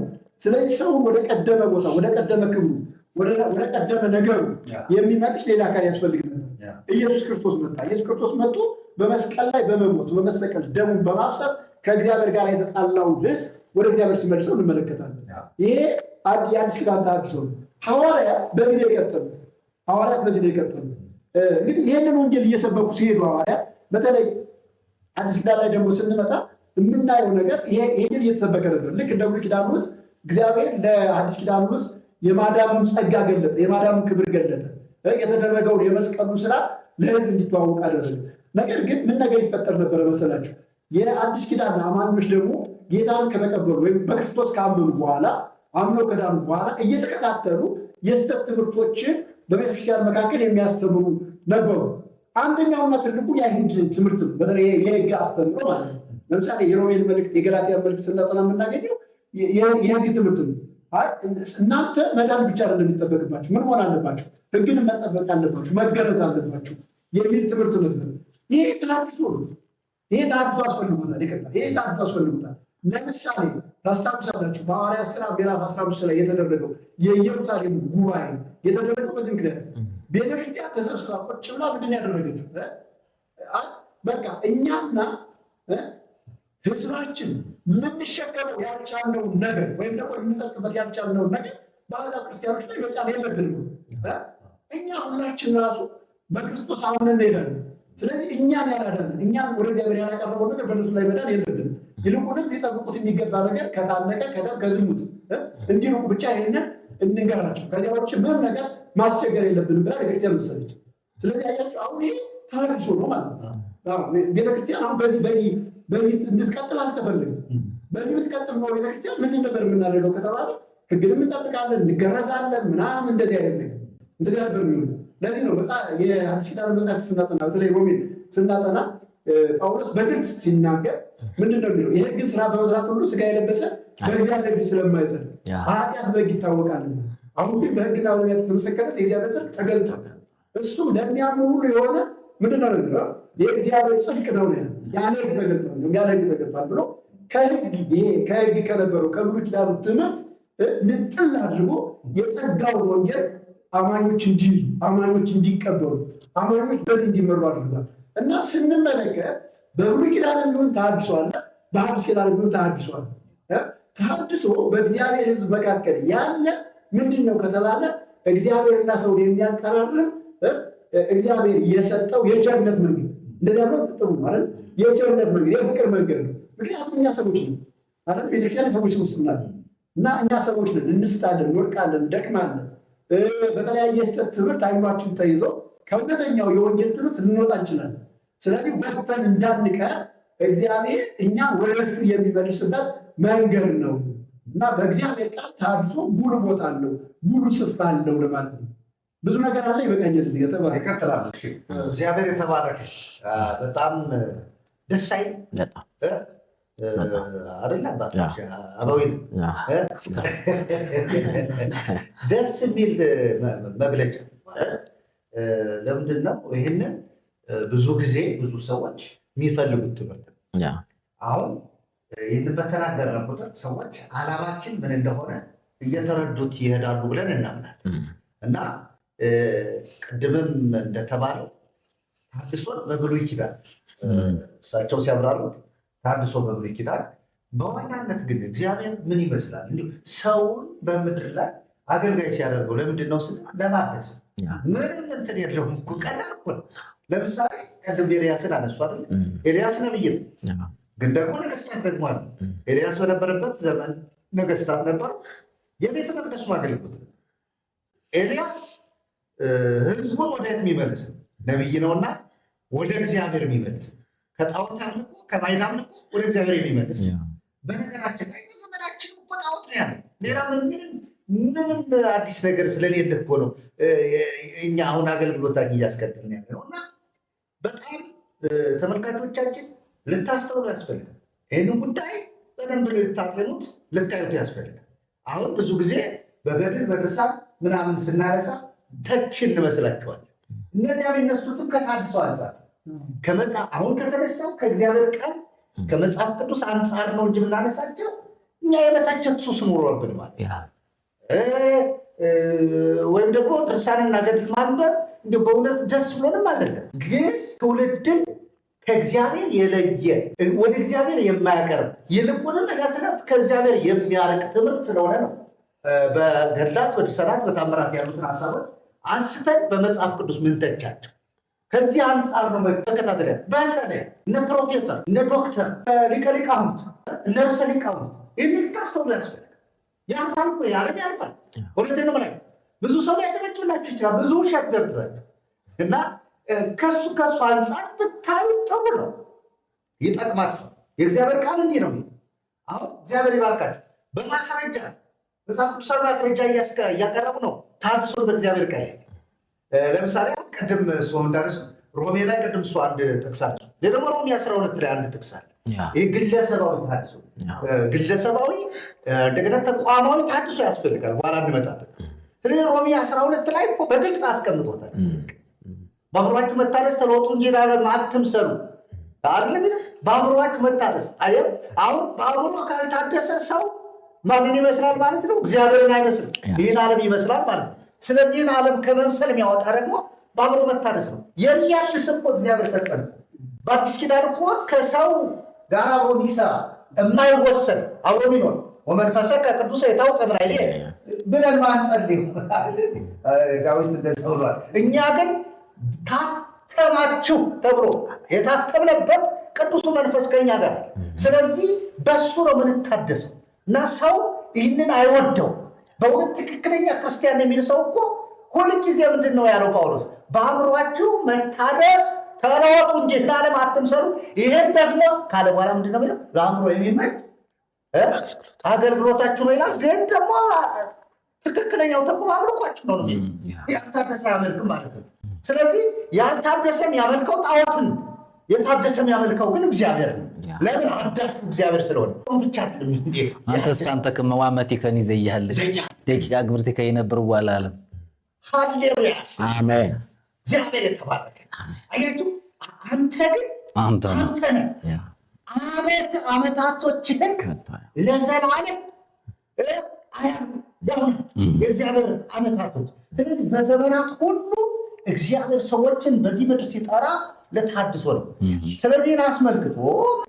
ስለዚህ ሰው ወደ ቀደመ ቦታ፣ ወደ ቀደመ ክብሩ፣ ወደ ቀደመ ነገሩ የሚመልስ ሌላ አካል ያስፈልግ ነበር። ኢየሱስ ክርስቶስ መጣ። ኢየሱስ ክርስቶስ መጥቶ በመስቀል ላይ በመሞት በመሰቀል ደሙን በማፍሰስ ከእግዚአብሔር ጋር የተጣላውን ህዝብ ወደ እግዚአብሔር ሲመልሰው እንመለከታለን። ይሄ የአዲስ ኪዳን ተሐድሶ ነው። ሐዋርያት በዚህ ነው የቀጠሉ። እንግዲህ ይህንን ወንጌል እየሰበኩ ሲሄዱ ሐዋርያት በተለይ አዲስ ኪዳን ላይ ደግሞ ስንመጣ የምናየው ነገር ይህንን እየተሰበከ ነበር። ልክ እንደ ብሉይ ኪዳን ውስጥ እግዚአብሔር ለአዲስ ኪዳን ውስጥ የማዳኑን ጸጋ ገለጠ፣ የማዳኑን ክብር ገለጠ። የተደረገውን የመስቀሉ ስራ ለህዝብ እንዲተዋወቅ አደረገ። ነገር ግን ምን ነገር ይፈጠር ነበረ መሰላችሁ? የአዲስ ኪዳን አማኞች ደግሞ ጌታን ከተቀበሉ ወይም በክርስቶስ ካመኑ በኋላ አምነው ከዳኑ በኋላ እየተከታተሉ የስህተት ትምህርቶችን በቤተክርስቲያን መካከል የሚያስተምሩ ነበሩ። አንደኛውና ትልቁ የአይሁድ ትምህርት ነው። በተለይ የህግ አስተምሮ ማለት ነው። ለምሳሌ የሮሜን መልእክት፣ የገላትያን መልእክት ስናጠና የምናገኘው የህግ ትምህርት ነው። እናንተ መዳን ብቻ ነው እንደሚጠበቅባችሁ፣ ምን መሆን አለባችሁ? ህግን መጠበቅ አለባችሁ፣ መገረዝ አለባችሁ የሚል ትምህርት ነበር። ይሄ ተሐድሶ ነው። ይሄ ተሐድሶ አስፈልጎታል። ይሄ ተሐድሶ አስፈልጎታል። ለምሳሌ ታስታውሳላችሁ በሐዋርያት ሥራ ምዕራፍ 15 ላይ የተደረገው የኢየሩሳሌም ጉባኤ የተደረገው በዚህ ምክንያት ቤተክርስቲያን ተሰብስባ ቁጭ ብላ ምንድን ያደረገችው? በቃ እኛና ህዝባችን ልንሸከመው ያልቻልነውን ነገር ወይም ደግሞ ልንጸድቅበት ያልቻልነውን ነገር በአሕዛብ ክርስቲያኖች ላይ መጫን የለብንም። እኛ ሁላችን ራሱ በክርስቶስ አምነን ሄደን፣ ስለዚህ እኛን ያላዳንን እኛን ወደ እግዚአብሔር ያላቀረበው ነገር በእነሱ ላይ መዳን የለብንም። ይልቁንም ሊጠብቁት የሚገባ ነገር ከታነቀ ከደም ከዝሙት እንዲርቁ ብቻ ይህንን እንንገራቸው፣ ከዚያ ውጭ ምንም ነገር ማስቸገር የለብንም ብላ ቤተክርስቲያን ወሰነች። ስለዚህ አያቸው አሁን ይሄ ተሐድሶ ነው ማለት ነው። ቤተክርስቲያን አሁን በዚህ እንድትቀጥል አልተፈለገም። በዚህ ብትቀጥል ነው ቤተክርስቲያን ምንድን ነበር የምናደርገው ከተባለ ህግንም እንጠብቃለን፣ እንገረዛለን፣ ምናምን እንደዚህ አይነት ነገር እንደዚህ ነበር የሚሆነው። ለዚህ ነው የአዲስ ኪዳን መጽሐፍ ስናጠና በተለይ ሮሜን ስናጠና ጳውሎስ በግልጽ ሲናገር ምንድን ነው የሚለው? የህግን ስራ በመስራት ሁሉ ስጋ የለበሰ በእግዚአብሔር ፊት ስለማይጸድቅ ኃጢአት በህግ ይታወቃል። አሁን ግን በህግና በነቢያት የተመሰከረለት የእግዚአብሔር ጽድቅ ተገልጧል። እሱም ለሚያምኑ ሁሉ የሆነ ምንድን ነው የሚለው? የእግዚአብሔር ጽድቅ ነው። ያለ ህግ ተገልጧል፣ ያለ ህግ ተገልጧል ብሎ ከህግ ከነበረው ከብሉይ ኪዳኑ ትምህርት ንጥል አድርጎ የጸጋውን ወንጌል አማኞች እንዲይዙ፣ አማኞች እንዲቀበሉ፣ አማኞች በዚህ እንዲመሩ አድርጓል። እና ስንመለከት በብሉይ ኪዳን የሚሆን ተሐድሶ አለ፣ በሐዲስ ኪዳን የሚሆን ተሐድሶ አለ። ተሐድሶ በእግዚአብሔር ህዝብ መካከል ያለ ምንድን ነው ከተባለ እግዚአብሔርና ሰውን የሚያቀራርብ እግዚአብሔር የሰጠው የቸርነት መንገድ፣ እንደዚያ ነው ጥሩ ማለት የቸርነት መንገድ፣ የፍቅር መንገድ ነው። ምክንያቱም እኛ ሰዎች ነን ማለት ቤተክርስቲያን ሰዎች ውስጥ ናት እና እኛ ሰዎች ነን፣ እንስታለን፣ እንወድቃለን፣ እንደክማለን። በተለያየ ስህተት ትምህርት አይኗችን ተይዞ ከእውነተኛው የወንጌል ትምህርት ልንወጣ እንችላለን። ስለዚህ ወጥተን እንዳንቀር እግዚአብሔር እኛ ወደ እሱ የሚመልስበት መንገድ ነው እና በእግዚአብሔር ቃል ተሐድሶ ጉልህ ቦታ አለው፣ ጉልህ ስፍራ አለው ለማለት ነው። ብዙ ነገር አለ። ይበቃኛል። እዚህ ይቀጥላል። እግዚአብሔር የተባረከ። በጣም ደስ አይል? አይደል አባቶች አባዊ ደስ የሚል መግለጫ ማለት ለምንድን ነው ይህንን ብዙ ጊዜ ብዙ ሰዎች የሚፈልጉት ትምህርት ነው። አሁን ይህንን በተናገርን ቁጥር ሰዎች ዓላማችን ምን እንደሆነ እየተረዱት ይሄዳሉ ብለን እናምናለን። እና ቅድምም እንደተባለው ታድሶን በብሉይ ኪዳን እሳቸው ሲያብራሩት ታድሶ በብሉይ ኪዳን በዋናነት ግን እግዚአብሔር ምን ይመስላል ሰውን በምድር ላይ አገልጋይ ሲያደርገው ለምንድን ነው ስል ለማደስ ምንም እንትን የለውም እኮ ቀላል እኮ ነው። ለምሳሌ ቅድም ኤልያስን አነሱ አይደል? ኤልያስ ነብይ ነው፣ ግን ደግሞ ነገስታት ደግሞ አሉ። ኤልያስ በነበረበት ዘመን ነገስታት ነበሩ። የቤተ መቅደሱ አገልግሎት ኤልያስ ህዝቡን ወደ የት የሚመልስ ነብይ ነውና ወደ እግዚአብሔር የሚመልስ ከጣዖት አምልኮ ከባዕድ አምልኮ ወደ እግዚአብሔር የሚመልስ። በነገራችን ላይ በዘመናችን እኮ ጣዖት ነው ያለው። ሌላ ምንም አዲስ ነገር ስለሌለ እኮ ነው እኛ አሁን አገልግሎታችን እያስቀደምን ያለ ነው። እና በጣም ተመልካቾቻችን ልታስተውሉ ያስፈልጋል። ይህንን ጉዳይ በደንብ ልታጤኑት ልታዩት ያስፈልጋል። አሁን ብዙ ጊዜ በገድል በድርሳን ምናምን ስናነሳ ተች እንመስላችኋለን። እነዚያ የሚነሱትም ከታድሶ አንጻር አሁን ከተነሳው ከእግዚአብሔር ቃል ከመጽሐፍ ቅዱስ አንጻር ነው እንጂ የምናነሳቸው እኛ የበታቸት ሱስ ኑሮብን ማለት ወይም ደግሞ ድርሳንና ገድል ማንበብ እንዲ በእውነት ደስ ብሎንም አይደለም። ግን ትውልድን ከእግዚአብሔር የለየ ወደ እግዚአብሔር የማያቀርብ ይልቁንም ዕለት ዕለት ከእግዚአብሔር የሚያርቅ ትምህርት ስለሆነ ነው። በገድላት በድርሳናት በታምራት ያሉትን ሀሳቦች አንስተን በመጽሐፍ ቅዱስ ምንተቻቸው ከዚህ አንጻር ነው መከታተል። በተለይ እነ ፕሮፌሰር እነ ዶክተር ሊቀ ሊቃውንት እነ ርዕሰ ሊቃውንት የሚል ታስተውሉ ያስፈልጋል። ያልፋል እኮ የዓለም ያልፋል። ሁለተኛው ላይ ብዙ ሰው ሊያጨበጭብላችሁ ይችላል። ብዙ ውሸት ደርድራል እና ከሱ አንጻር ብታዩ ጥሩ ነው፣ ይጠቅማችኋል። የእግዚአብሔር ቃል እንዲህ ነው። አሁን እግዚአብሔር ይባርካችሁ። በማስረጃ መጽሐፍ ቅዱሳዊ ማስረጃ እያቀረቡ ነው ታድሶን በእግዚአብሔር ቃል። ለምሳሌ ቅድም እሱ እንዳነሱ ሮሜ ላይ ቅድም እሱ አንድ ጥቅስ አለ። ደግሞ ሮሜ 12 ላይ አንድ ጥቅስ አለ። ይህ ግለሰባዊ ታድሶ ግለሰባዊ እንደገና ተቋማዊ ታድሶ ያስፈልጋል። በኋላ እንመጣበት። ስለዚህ ሮሜ 12 ላይ እኮ በግልጽ አስቀምጦታል። በአእምሯችሁ መታደስ ተለወጡ እንጂ ለዓለም አትምሰሉ አይደለም ይላል። በአእምሯችሁ መታደስ አሁን በአእምሮ ካልታደሰ ሰው ማንን ይመስላል ማለት ነው? እግዚአብሔርን አይመስልም። ይህን ዓለም ይመስላል ማለት ነው። ስለዚህ ይህን ዓለም ከመምሰል የሚያወጣ ደግሞ በአእምሮ መታደስ ነው። የሚያድስ እኮ እግዚአብሔር ሰጠን። በአዲስ ኪዳን እኮ ከሰው ጋር አብሮ የሚሰራ የማይወሰን አብሮ የሚኖር ወመንፈሰከ ቅዱሰ የታውፀ ምራዬ ብለን ማንጸልይ ዳዊት እንደዚያ ብሏል። እኛ ግን ታተማችሁ ተብሎ የታተምነበት ቅዱሱ መንፈስ ከኛ ጋር። ስለዚህ በሱ ነው የምንታደሰው እና ሰው ይህንን አይወደው። በእውነት ትክክለኛ ክርስቲያን የሚል ሰው እኮ ሁልጊዜ ምንድን ነው ያለው ጳውሎስ? በአእምሯችሁ መታደስ ተለወጡ እንጂ ለዓለም አትምሰሉ። ይሄን ደግሞ ካለ በኋላ ምንድን ነው የሚለው? ለአእምሮ የሚመች አገልግሎታችሁ ነው ይላል። ግን ደግሞ ትክክለኛው ተርጉም አምልኳችሁ ነው። ያልታደሰ አያመልክም ማለት ነው። ስለዚህ ያልታደሰ የሚያመልከው ጣዖትን ነው፣ የታደሰ የሚያመልከው ግን እግዚአብሔር ነው። ለምን? አዳሹ እግዚአብሔር ስለሆነ ብቻ አይደለም እንዴ። አንተስ አንተ ከመዋመቲ ከኒ ዘይያል ደቂቃ ግብርቲ ከይነብር ዋላ አለም። ሃሌሉያ አሜን። እግዚአብሔር የተባረከ። አያችሁ፣ አንተ ግን አንተ ነህ። ዓመታቶችህን ለዘላለም አያልቁም። የእግዚአብሔር ዓመታቶች። ስለዚህ በዘመናት ሁሉ እግዚአብሔር ሰዎችን በዚህ ምድር ሲጠራ ለታድሶ ነው። ስለዚህ አስመልክቶ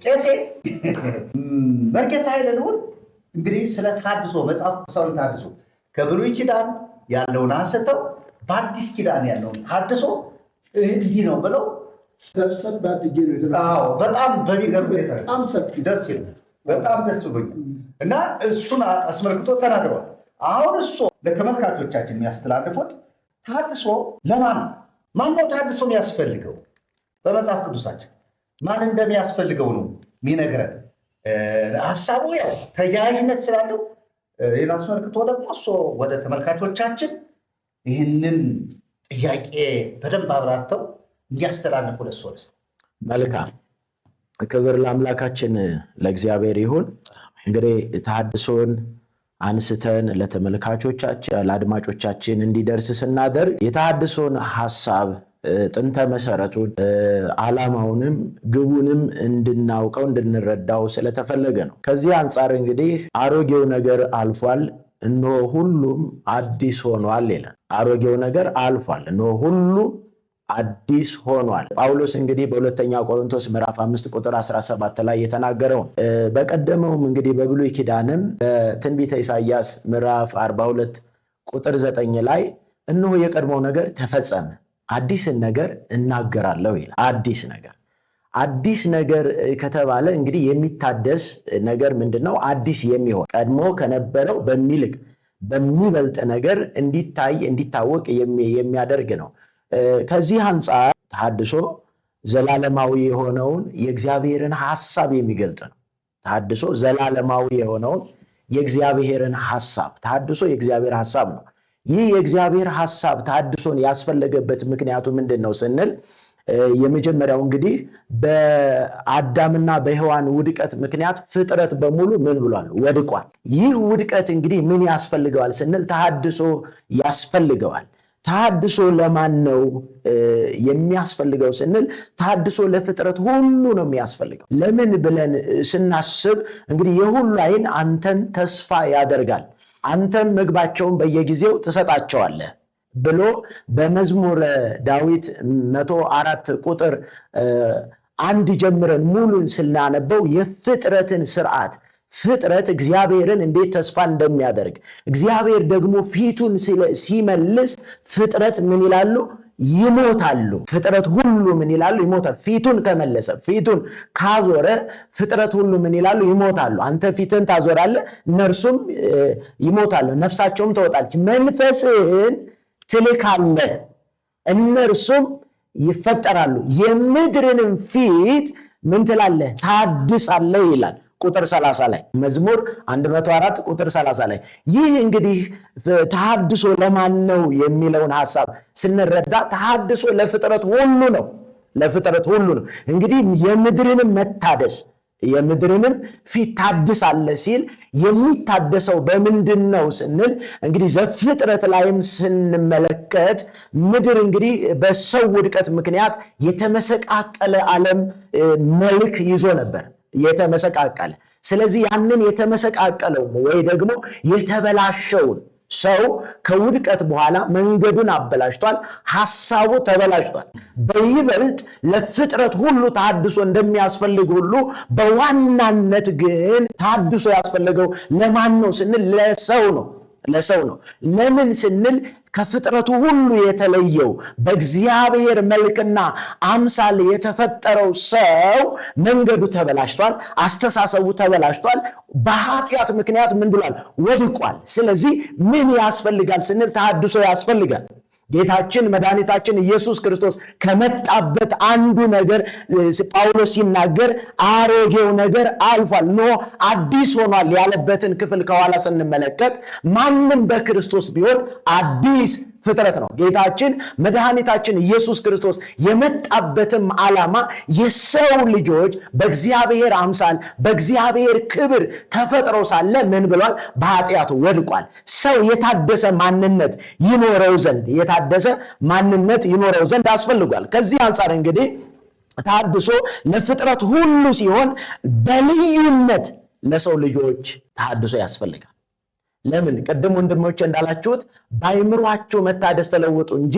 ቄሴ መርጌታ ኃይለ ልዑል እንግዲህ ስለ ታድሶ መጽሐፍ ቅዱሳዊ ታድሶ ከብሉይ ኪዳን ያለውን አንስተው በአዲስ ኪዳን ያለውን ታድሶ እንዲህ ነው ብለው ሰብሰብ አድርጌ ነው የተናገረው። በጣም በሚገርም ደስ ይላል። በጣም ደስ ብሎኛል እና እሱን አስመልክቶ ተናግረዋል። አሁን እሱ ለተመልካቾቻችን የሚያስተላልፉት ታድሶ ለማን ነው? ማን ነው ታድሶ የሚያስፈልገው? በመጽሐፍ ቅዱሳችን ማን እንደሚያስፈልገው ነው የሚነግረን። ሀሳቡ ያው ተያያዥነት ስላለው ይህን አስመልክቶ ደግሞ እሱ ወደ ተመልካቾቻችን ይህንን ጥያቄ በደንብ አብራርተው እንዲያስተላልፉ ለሱ ወደስ። መልካም ክብር ለአምላካችን ለእግዚአብሔር ይሁን። እንግዲህ ተሐድሶን አንስተን ለተመልካቾቻችን ለአድማጮቻችን እንዲደርስ ስናደርግ የተሐድሶን ሐሳብ ጥንተ መሰረቱን ዓላማውንም ግቡንም እንድናውቀው እንድንረዳው ስለተፈለገ ነው። ከዚህ አንጻር እንግዲህ አሮጌው ነገር አልፏል እነሆ ሁሉም አዲስ ሆኗል ይላል። አሮጌው ነገር አልፏል እነሆ ሁሉም አዲስ ሆኗል። ጳውሎስ እንግዲህ በሁለተኛ ቆሮንቶስ ምዕራፍ 5 ቁጥር 17 ላይ የተናገረው በቀደመውም እንግዲህ በብሉይ ኪዳንም በትንቢተ ኢሳይያስ ምዕራፍ 42 ቁጥር 9 ላይ እነሆ የቀድሞው ነገር ተፈጸመ አዲስን ነገር እናገራለሁ ይላል። አዲስ ነገር ከተባለ እንግዲህ የሚታደስ ነገር ምንድነው? አዲስ የሚሆን ቀድሞ ከነበረው በሚልቅ በሚበልጥ ነገር እንዲታይ እንዲታወቅ የሚያደርግ ነው። ከዚህ አንጻር ተሐድሶ ዘላለማዊ የሆነውን የእግዚአብሔርን ሐሳብ የሚገልጥ ነው። ተሐድሶ ዘላለማዊ የሆነውን የእግዚአብሔርን ሐሳብ ተሐድሶ የእግዚአብሔር ሐሳብ ነው። ይህ የእግዚአብሔር ሐሳብ ተሐድሶን ያስፈለገበት ምክንያቱ ምንድነው ስንል የመጀመሪያው እንግዲህ በአዳምና በሔዋን ውድቀት ምክንያት ፍጥረት በሙሉ ምን ብሏል? ወድቋል። ይህ ውድቀት እንግዲህ ምን ያስፈልገዋል ስንል ተሐድሶ ያስፈልገዋል። ተሐድሶ ለማን ነው የሚያስፈልገው ስንል ተሐድሶ ለፍጥረት ሁሉ ነው የሚያስፈልገው። ለምን ብለን ስናስብ እንግዲህ የሁሉ ዓይን አንተን ተስፋ ያደርጋል፣ አንተም ምግባቸውን በየጊዜው ትሰጣቸዋለህ ብሎ በመዝሙረ ዳዊት 104 ቁጥር 1 ጀምረን ሙሉን ስናነበው የፍጥረትን ስርዓት ፍጥረት እግዚአብሔርን እንዴት ተስፋ እንደሚያደርግ እግዚአብሔር ደግሞ ፊቱን ሲመልስ ፍጥረት ምን ይላሉ? ይሞታሉ። ፍጥረት ሁሉ ምን ይላሉ? ይሞታሉ። ፊቱን ከመለሰ ፊቱን ካዞረ ፍጥረት ሁሉ ምን ይላሉ? ይሞታሉ። አንተ ፊትን ታዞራለህ፣ እነርሱም ይሞታሉ፣ ነፍሳቸውም ትወጣለች። መንፈስህን ትልካለህ፣ እነርሱም ይፈጠራሉ። የምድርንም ፊት ምን ትላለህ? ታድሳለህ ይላል ቁጥር 30 ላይ መዝሙር 104 ቁጥር 30 ላይ። ይህ እንግዲህ ተሐድሶ ለማን ነው የሚለውን ሐሳብ ስንረዳ ተሐድሶ ለፍጥረት ሁሉ ነው። ለፍጥረት ሁሉ ነው። እንግዲህ የምድርንም መታደስ የምድርንም ፊት ታድሳለህ ሲል የሚታደሰው በምንድን ነው ስንል እንግዲህ ዘፍጥረት ላይም ስንመለከት ምድር እንግዲህ በሰው ውድቀት ምክንያት የተመሰቃቀለ ዓለም መልክ ይዞ ነበር። የተመሰቃቀለ። ስለዚህ ያንን የተመሰቃቀለውን ወይ ደግሞ የተበላሸውን ሰው ከውድቀት በኋላ መንገዱን አበላሽቷል፣ ሐሳቡ ተበላሽቷል። በይበልጥ ለፍጥረት ሁሉ ተሐድሶ እንደሚያስፈልግ ሁሉ በዋናነት ግን ተሐድሶ ያስፈልገው ለማን ነው ስንል ለሰው ነው። ለምን ስንል ከፍጥረቱ ሁሉ የተለየው በእግዚአብሔር መልክና አምሳል የተፈጠረው ሰው መንገዱ ተበላሽቷል፣ አስተሳሰቡ ተበላሽቷል። በኃጢአት ምክንያት ምን ብሏል? ወድቋል። ስለዚህ ምን ያስፈልጋል ስንል ተሐድሶ ያስፈልጋል። ጌታችን መድኃኒታችን ኢየሱስ ክርስቶስ ከመጣበት አንዱ ነገር ጳውሎስ ሲናገር አሮጌው ነገር አልፏል እነሆ አዲስ ሆኗል ያለበትን ክፍል ከኋላ ስንመለከት ማንም በክርስቶስ ቢሆን አዲስ ፍጥረት ነው። ጌታችን መድኃኒታችን ኢየሱስ ክርስቶስ የመጣበትም ዓላማ የሰው ልጆች በእግዚአብሔር አምሳል በእግዚአብሔር ክብር ተፈጥረው ሳለ ምን ብሏል? በኃጢአቱ ወድቋል። ሰው የታደሰ ማንነት ይኖረው ዘንድ አስፈልጓል። ከዚህ አንጻር እንግዲህ ተሐድሶ ለፍጥረት ሁሉ ሲሆን በልዩነት ለሰው ልጆች ተሐድሶ ያስፈልጋል። ለምን? ቅድም ወንድሞቼ እንዳላችሁት በአእምሯችሁ መታደስ ተለወጡ እንጂ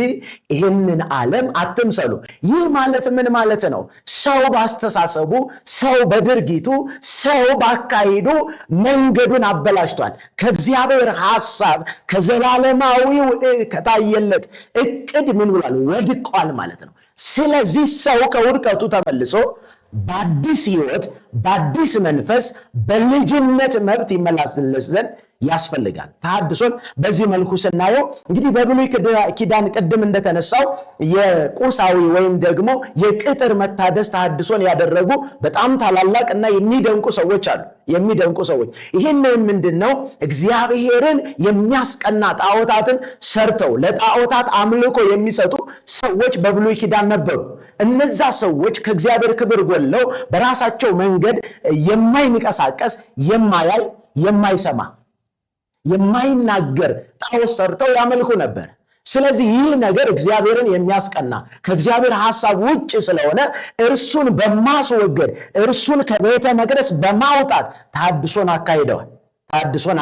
ይህንን ዓለም አትምሰሉ። ይህ ማለት ምን ማለት ነው? ሰው ባስተሳሰቡ፣ ሰው በድርጊቱ፣ ሰው ባካሄዱ መንገዱን አበላሽቷል። ከእግዚአብሔር ሐሳብ ከዘላለማዊው ከታየለት እቅድ ምን ብሏል? ወድቋል ማለት ነው። ስለዚህ ሰው ከውድቀቱ ተመልሶ በአዲስ ሕይወት በአዲስ መንፈስ በልጅነት መብት ይመላለስ ዘንድ ያስፈልጋል። ተሐድሶን በዚህ መልኩ ስናየው እንግዲህ በብሉይ ኪዳን ቅድም እንደተነሳው የቁሳዊ ወይም ደግሞ የቅጥር መታደስ ተሐድሶን ያደረጉ በጣም ታላላቅ እና የሚደንቁ ሰዎች አሉ። የሚደንቁ ሰዎች ይህንን ምንድነው እግዚአብሔርን የሚያስቀና ጣዖታትን ሰርተው ለጣዖታት አምልኮ የሚሰጡ ሰዎች በብሉይ ኪዳን ነበሩ። እነዛ ሰዎች ከእግዚአብሔር ክብር ጎለው በራሳቸው መንገድ የማይንቀሳቀስ የማያይ የማይሰማ የማይናገር ጣዖት ሰርተው ያመልኩ ነበር። ስለዚህ ይህ ነገር እግዚአብሔርን የሚያስቀና ከእግዚአብሔር ሐሳብ ውጭ ስለሆነ እርሱን በማስወገድ እርሱን ከቤተ መቅደስ በማውጣት ተሐድሶን አካሂደዋል። ተሐድሶን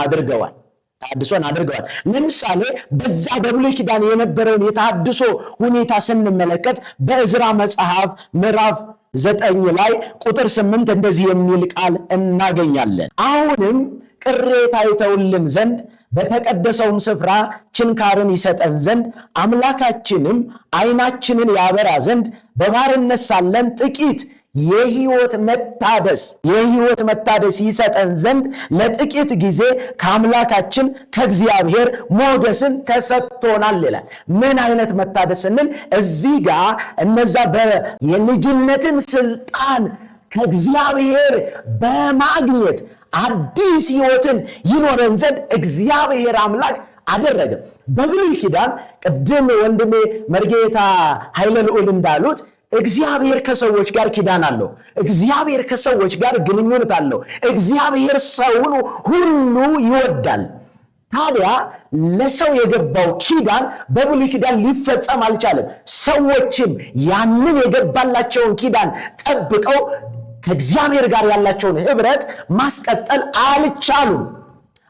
አድርገዋል። ለምሳሌ በዛ በብሉይ ኪዳን የነበረውን የተሐድሶ ሁኔታ ስንመለከት በዕዝራ መጽሐፍ ምዕራፍ 9 ላይ ቁጥር 8 እንደዚህ የሚል ቃል እናገኛለን። አሁንም ቅሬታ ይተውልን ዘንድ በተቀደሰውም ስፍራ ችንካርን ይሰጠን ዘንድ አምላካችንም ዓይናችንን ያበራ ዘንድ በባርነት ሳለን ጥቂት የሕይወት መታደስ ይሰጠን ዘንድ ለጥቂት ጊዜ ከአምላካችን ከእግዚአብሔር ሞገስን ተሰጥቶናል ይላል። ምን አይነት መታደስ ስንል እዚህ ጋር እነዛ የልጅነትን ስልጣን ከእግዚአብሔር በማግኘት አዲስ ሕይወትን ይኖረን ዘንድ እግዚአብሔር አምላክ አደረገ። በብሉይ ኪዳን ቅድም ወንድሜ መርጌታ ኃይለ ልዑል እንዳሉት እግዚአብሔር ከሰዎች ጋር ኪዳን አለው። እግዚአብሔር ከሰዎች ጋር ግንኙነት አለው። እግዚአብሔር ሰውን ሁሉ ይወዳል። ታዲያ ለሰው የገባው ኪዳን በብሉይ ኪዳን ሊፈጸም አልቻለም። ሰዎችም ያንን የገባላቸውን ኪዳን ጠብቀው ከእግዚአብሔር ጋር ያላቸውን ህብረት ማስቀጠል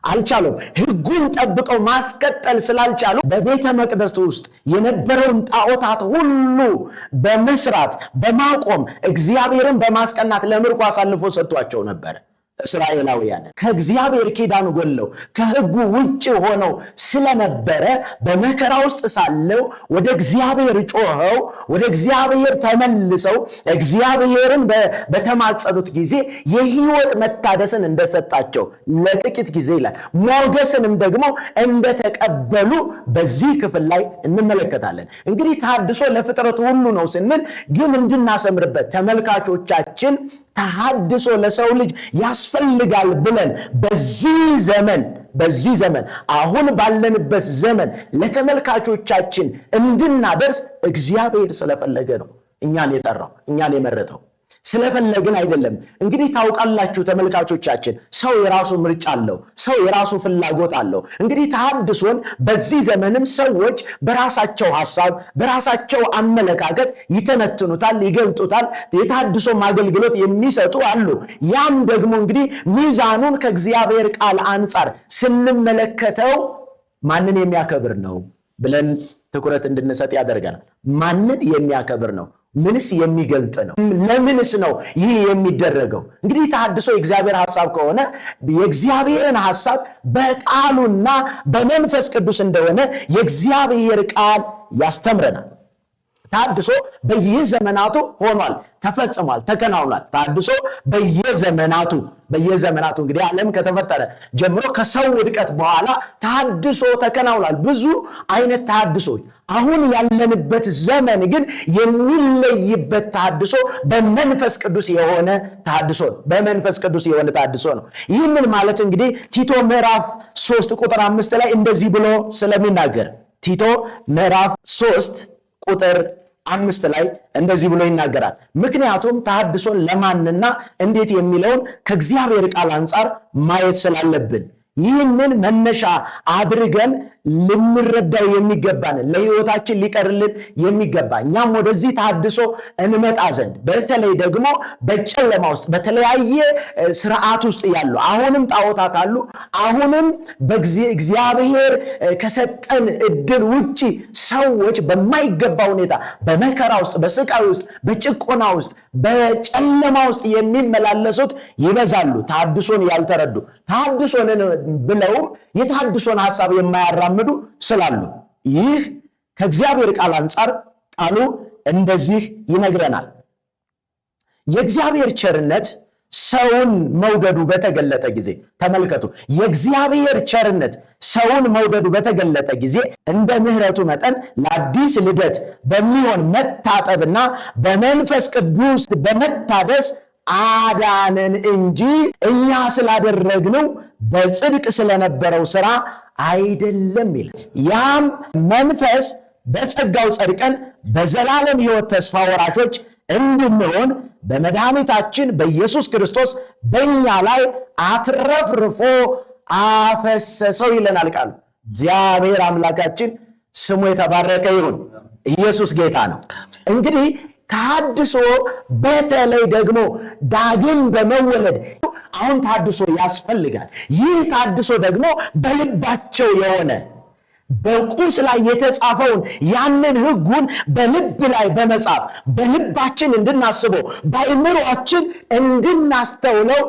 አልቻሉም። ሕጉን ጠብቀው ማስቀጠል ስላልቻሉ በቤተ መቅደስ ውስጥ የነበረውን ጣዖታት ሁሉ በመስራት በማቆም እግዚአብሔርን በማስቀናት ለምርኮ አሳልፎ ሰጥቷቸው ነበር። እስራኤላውያንን ከእግዚአብሔር ኪዳን ጎለው ከሕጉ ውጭ ሆነው ስለነበረ በመከራ ውስጥ ሳለው ወደ እግዚአብሔር ጮኸው ወደ እግዚአብሔር ተመልሰው እግዚአብሔርን በተማጸኑት ጊዜ የሕይወት መታደስን እንደሰጣቸው ለጥቂት ጊዜ ይላል። ሞገስንም ደግሞ እንደተቀበሉ በዚህ ክፍል ላይ እንመለከታለን። እንግዲህ ተሐድሶ ለፍጥረቱ ሁሉ ነው ስንል ግን እንድናሰምርበት ተመልካቾቻችን ተሐድሶ ለሰው ልጅ ያስፈልጋል ብለን በዚህ ዘመን አሁን ባለንበት ዘመን ለተመልካቾቻችን እንድናደርስ እግዚአብሔር ስለፈለገ ነው እኛን የጠራው እኛን የመረጠው። ስለፈለግን አይደለም። እንግዲህ ታውቃላችሁ ተመልካቾቻችን፣ ሰው የራሱ ምርጫ አለው፣ ሰው የራሱ ፍላጎት አለው። እንግዲህ ተሐድሶን በዚህ ዘመንም ሰዎች በራሳቸው ሐሳብ በራሳቸው አመለካከት ይተነትኑታል፣ ይገልጡታል። የተሐድሶ አገልግሎት የሚሰጡ አሉ። ያም ደግሞ እንግዲህ ሚዛኑን ከእግዚአብሔር ቃል አንጻር ስንመለከተው ማንን የሚያከብር ነው ብለን ትኩረት እንድንሰጥ ያደርገናል። ማንን የሚያከብር ነው? ምንስ የሚገልጥ ነው? ለምንስ ነው ይህ የሚደረገው? እንግዲህ ተሐድሶ የእግዚአብሔር ሐሳብ ከሆነ የእግዚአብሔርን ሐሳብ በቃሉና በመንፈስ ቅዱስ እንደሆነ የእግዚአብሔር ቃል ያስተምረናል። ተሐድሶ በየዘመናቱ ሆኗል፣ ተፈጽሟል፣ ተከናውኗል። ተሐድሶ በየዘመናቱ እንግዲህ ዓለም ከተፈጠረ ጀምሮ ከሰው ውድቀት በኋላ ተሐድሶ ተከናውኗል። ብዙ አይነት ተሐድሶች። አሁን ያለንበት ዘመን ግን የሚለይበት ተሐድሶ በመንፈስ ቅዱስ የሆነ ተሐድሶ ነው። በመንፈስ ቅዱስ የሆነ ተሐድሶ ነው። ይህንን ማለት እንግዲህ ቲቶ ምዕራፍ 3 ቁጥር 5 ላይ እንደዚህ ብሎ ስለሚናገር ቲቶ ምዕራፍ 3 ቁጥር 5 ላይ እንደዚህ ብሎ ይናገራል። ምክንያቱም ተሐድሶን ለማንና እንዴት የሚለውን ከእግዚአብሔር ቃል አንጻር ማየት ስላለብን ይህንን መነሻ አድርገን ልንረዳው የሚገባን ለሕይወታችን ሊቀርልን የሚገባ እኛም ወደዚህ ተሐድሶ እንመጣ ዘንድ በተለይ ደግሞ በጨለማ ውስጥ በተለያየ ስርዓት ውስጥ ያሉ አሁንም ጣዖታት አሉ። አሁንም በእግዚአብሔር ከሰጠን እድል ውጪ ሰዎች በማይገባ ሁኔታ በመከራ ውስጥ፣ በስቃይ ውስጥ፣ በጭቆና ውስጥ፣ በጨለማ ውስጥ የሚመላለሱት ይበዛሉ። ተሐድሶን ያልተረዱ ተሐድሶን ብለውም የተሐድሶን ሐሳብ የማያራምዱ ስላሉ ይህ ከእግዚአብሔር ቃል አንጻር ቃሉ እንደዚህ ይነግረናል። የእግዚአብሔር ቸርነት ሰውን መውደዱ በተገለጠ ጊዜ ተመልከቱ፣ የእግዚአብሔር ቸርነት ሰውን መውደዱ በተገለጠ ጊዜ እንደ ምሕረቱ መጠን ለአዲስ ልደት በሚሆን መታጠብና በመንፈስ ቅዱስ በመታደስ አዳነን እንጂ እኛ ስላደረግነው በጽድቅ ስለነበረው ሥራ አይደለም ይላል። ያም መንፈስ በጸጋው ጸድቀን በዘላለም ሕይወት ተስፋ ወራሾች እንድንሆን በመድኃኒታችን በኢየሱስ ክርስቶስ በእኛ ላይ አትረፍርፎ አፈሰሰው ይለናል ቃሉ። እግዚአብሔር አምላካችን ስሙ የተባረከ ይሁን። ኢየሱስ ጌታ ነው። እንግዲህ ተሐድሶ በተለይ ደግሞ ዳግም በመወለድ አሁን ተሐድሶ ያስፈልጋል። ይህ ተሐድሶ ደግሞ በልባቸው የሆነ በቁስ ላይ የተጻፈውን ያንን ሕጉን በልብ ላይ በመጻፍ በልባችን እንድናስበው በአእምሮአችን እንድናስተውለው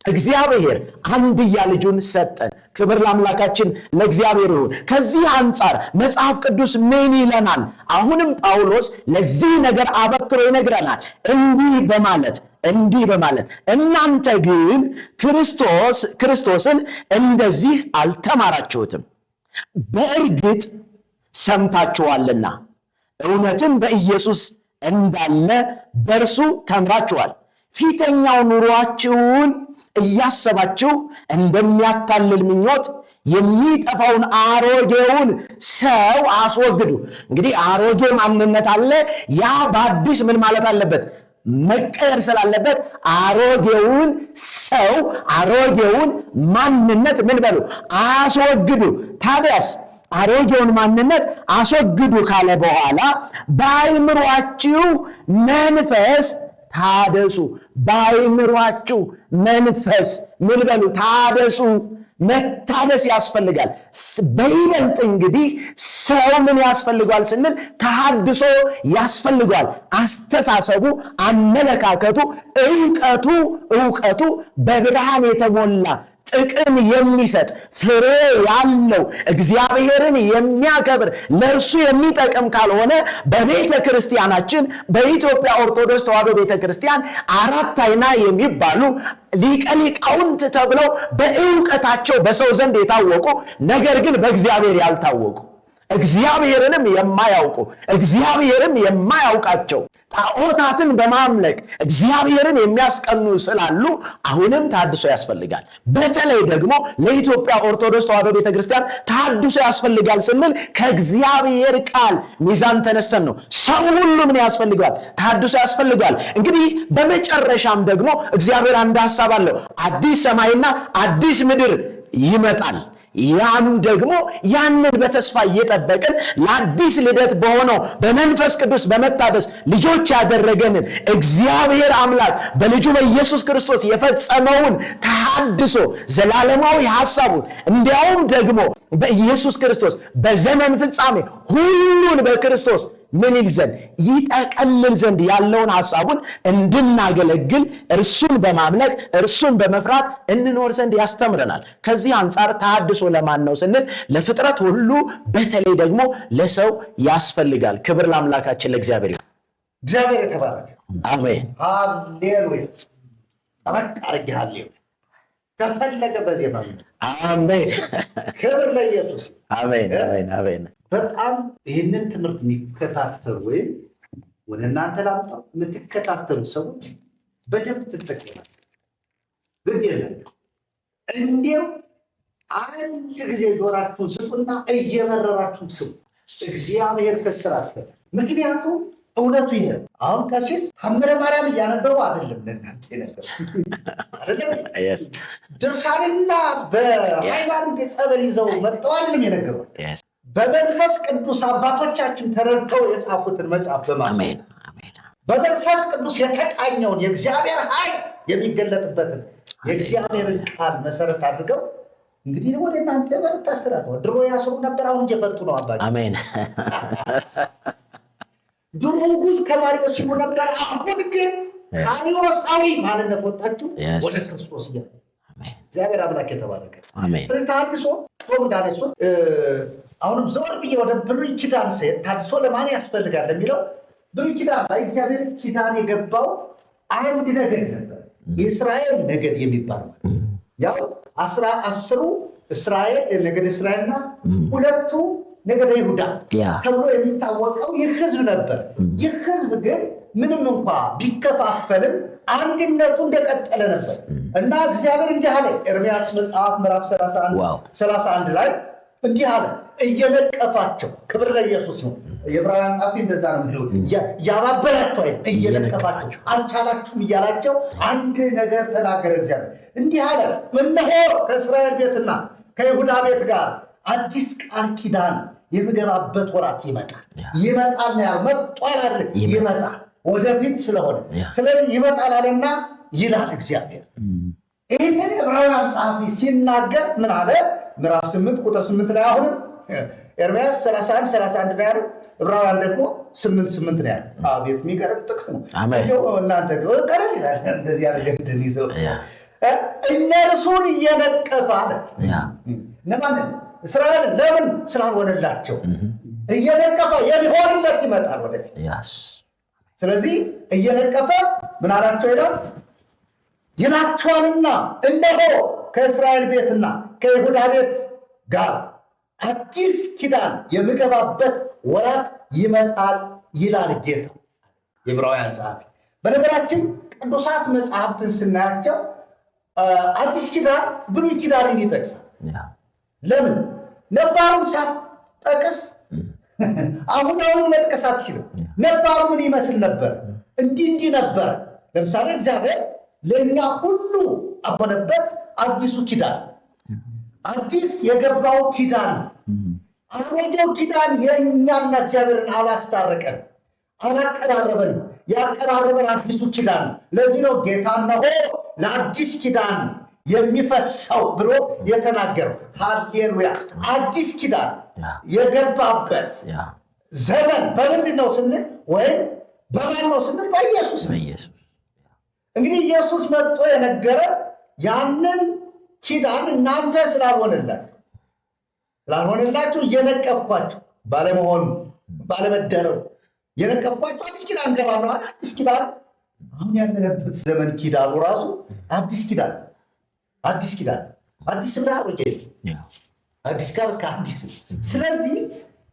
እግዚአብሔር አንድያ ልጁን ሰጠን። ክብር ለአምላካችን ለእግዚአብሔር ይሁን። ከዚህ አንጻር መጽሐፍ ቅዱስ ምን ይለናል? አሁንም ጳውሎስ ለዚህ ነገር አበክሮ ይነግረናል። እንዲህ በማለት እናንተ ግን ክርስቶስን እንደዚህ አልተማራችሁትም፣ በእርግጥ ሰምታችኋልና እውነትን በኢየሱስ እንዳለ በእርሱ ተምራችኋል። ፊተኛው ኑሯችሁን እያሰባችሁ እንደሚያታልል ምኞት የሚጠፋውን አሮጌውን ሰው አስወግዱ። እንግዲህ አሮጌ ማንነት አለ። ያ በአዲስ ምን ማለት አለበት? መቀየር ስላለበት አሮጌውን ሰው አሮጌውን ማንነት ምን በሉ? አስወግዱ። ታዲያስ አሮጌውን ማንነት አስወግዱ ካለ በኋላ በአእምሮአችሁ መንፈስ ታደሱ። በአእምሮአችሁ መንፈስ ምን በሉ? ታደሱ። መታደስ ያስፈልጋል። በይበልጥ እንግዲህ ሰው ምን ያስፈልጓል ስንል ተሐድሶ ያስፈልጓል። አስተሳሰቡ፣ አመለካከቱ፣ ዕውቀቱ በብርሃን የተሞላ ጥቅም የሚሰጥ ፍሬ ያለው እግዚአብሔርን የሚያከብር ለእርሱ የሚጠቅም ካልሆነ በቤተ ክርስቲያናችን በኢትዮጵያ ኦርቶዶክስ ተዋሕዶ ቤተ ክርስቲያን አራት አይና የሚባሉ ሊቀ ሊቃውንት ተብለው በዕውቀታቸው በሰው ዘንድ የታወቁ ነገር ግን በእግዚአብሔር ያልታወቁ እግዚአብሔርንም የማያውቁ እግዚአብሔርም የማያውቃቸው ጣዖታትን በማምለክ እግዚአብሔርን የሚያስቀኑ ስላሉ አሁንም ተሐድሶ ያስፈልጋል። በተለይ ደግሞ ለኢትዮጵያ ኦርቶዶክስ ተዋሕዶ ቤተክርስቲያን ተሐድሶ ያስፈልጋል ስንል ከእግዚአብሔር ቃል ሚዛን ተነስተን ነው። ሰው ሁሉ ምን ያስፈልጋል? ተሐድሶ ያስፈልጋል። እንግዲህ በመጨረሻም ደግሞ እግዚአብሔር አንድ ሐሳብ አለው። አዲስ ሰማይና አዲስ ምድር ይመጣል። ያም ደግሞ ያንን በተስፋ እየጠበቅን ለአዲስ ልደት በሆነው በመንፈስ ቅዱስ በመታደስ ልጆች ያደረገንን እግዚአብሔር አምላክ በልጁ በኢየሱስ ክርስቶስ የፈጸመውን ተሐድሶ ዘላለማዊ ሐሳቡን እንዲያውም ደግሞ በኢየሱስ ክርስቶስ በዘመን ፍጻሜ ሁሉን በክርስቶስ ምን ይል ዘንድ ይጠቀልል ዘንድ ያለውን ሐሳቡን እንድናገለግል እርሱን በማምለክ እርሱን በመፍራት እንኖር ዘንድ ያስተምረናል። ከዚህ አንጻር ተሐድሶ ለማን ነው ስንል ለፍጥረት ሁሉ በተለይ ደግሞ ለሰው ያስፈልጋል። ክብር ለአምላካችን ለእግዚአብሔር ይሁን። እግዚአብሔር የተባረከ አሜን። ሃሌሉያ። አበቃ አርጋለሁ ተፈለገ በዜማ አሜን። ክብር ለኢየሱስ አሜን። አሜን። አሜን። በጣም ይህንን ትምህርት የሚከታተሉ ወይም ወደ እናንተ ላምጣው የምትከታተሉ ሰዎች በደንብ ትጠቀማል። ግን የላችሁ እንዲው አንድ ጊዜ ጆራችሁን ስጡና እየመረራችሁ ስሙ። እግዚአብሔር ከስራት ምክንያቱም እውነቱ ይሄ አሁን ቀሲስ ታምረ ማርያም እያነበቡ አይደለም ለእናንተ ነገር አይደለም ድርሳንና በሃይላንድ ጸበል ይዘው መጥተው አይደለም የነገሩ በመንፈስ ቅዱስ አባቶቻችን ተረድተው የጻፉትን መጽሐፍ በማመን በመንፈስ ቅዱስ የተቃኘውን የእግዚአብሔር ኃይል የሚገለጥበትን የእግዚአብሔርን ቃል መሰረት አድርገው እንግዲህ ወደ እናንተ በረታ አስተራው ድሮ ያስሩ ነበር፣ አሁን እየፈቱ ነው። አባቴ አሜን። ድሮ ጉዝ ከማሪዎስ ሲሆን ነበር፣ አሁን ግን ካሪዎሳዊ ማንነት ወጣችሁ ወደ ክርስቶስ ይያ እግዚአብሔር አምላክ የተባረከ አሜን። ተሐድሶ ጾም እንዳነሱ አሁንም ዞር ብዬ ወደ ብሉይ ኪዳን ስሄድ ተሐድሶ ለማን ያስፈልጋል የሚለው ብሉይ ኪዳን ላይ እግዚአብሔር ኪዳን የገባው አንድ ነገር ነበር። የእስራኤል ነገድ የሚባል ያው 10 እስራኤል ነገድ እስራኤልና 2 ነገደ ይሁዳ ተብሎ የሚታወቀው ይህ ህዝብ ነበር። ይህ ህዝብ ግን ምንም እንኳ ቢከፋፈልም አንድነቱ እንደቀጠለ ነበር እና እግዚአብሔር እንዲህ አለ። ኤርምያስ መጽሐፍ ምዕራፍ 31 ላይ እንዲህ አለ፣ እየነቀፋቸው ክብር ለኢየሱስ ነው። የዕብራውያን ጸሐፊ እንደዛ ነው የሚለው፣ ያባበላቸው እየነቀፋቸው አልቻላችሁም እያላቸው አንድ ነገር ተናገረ። እግዚአብሔር እንዲህ አለ፣ እነሆ ከእስራኤል ቤትና ከይሁዳ ቤት ጋር አዲስ ቃል ኪዳን የምገባበት ወራት ይመጣል። ይመጣል ነው ያለው፣ መጥቷል አይደል? ይመጣል ወደፊት ስለሆነ ስለዚህ ይመጣል አለና ይላል እግዚአብሔር። ይህንን ዕብራውያን ጸሐፊ ሲናገር ምን አለ? ምዕራፍ 8 ቁጥር 8 ላይ አሁን ኤርምያስ 31 ነው ያለው፣ ዕብራውያን ደግሞ 8 ነው ያለው። አቤት የሚገርም ጥቅስ ነው። እናንተ ቀረል ይላል እንደዚህ ያለ ገንድን ይዘው እነርሱን እየነቀፈ አለ። እነማንን? እስራኤል ለምን ስላልሆነላቸው እየነቀፈ የሚሆንለት ይመጣል ወደፊት። ስለዚህ እየነቀፈ ምን አላቸው ይላል ይላቸዋልና እነሆ ከእስራኤል ቤትና ከይሁዳ ቤት ጋር አዲስ ኪዳን የምገባበት ወራት ይመጣል ይላል ጌታ። የዕብራውያን ጸሐፊ በነገራችን ቅዱሳት መጽሐፍትን ስናያቸው አዲስ ኪዳን ብሉይ ኪዳንን ይጠቅሳል። ለምን? ነባሩን ሳትጠቅስ አሁን መጥቀስ አትችልም። ነባሩ ምን ይመስል ነበር? እንዲህ ነበረ። ለምሳሌ እግዚአብሔር ለእኛ ሁሉ አሆነበት አዲሱ ኪዳን፣ አዲስ የገባው ኪዳን። አሮጌው ኪዳን የእኛና እግዚአብሔርን አላስታረቀን፣ አላቀራረበን። ያቀራረበን አዲሱ ኪዳን። ለዚህ ነው ጌታ እነሆ ለአዲስ ኪዳን የሚፈሰው ብሎ የተናገረው። ሃሌሉያ! አዲስ ኪዳን የገባበት ዘመን በምንድን ነው ስንል፣ ወይም በማን ነው ስንል፣ በኢየሱስ ነው። እንግዲህ ኢየሱስ መጥቶ የነገረ ያንን ኪዳን እናንተ ስላልሆነላችሁ እየነቀፍኳችሁ ባለመሆኑ ባለመደረው እየነቀፍኳችሁ አዲስ ኪዳን ገባለሁ። አዲስ ኪዳን አሁን ያለንበት ዘመን ኪዳኑ ራሱ አዲስ ኪዳን አዲስ ብለህ አሮጌ አዲስ ጋር ከአዲስ። ስለዚህ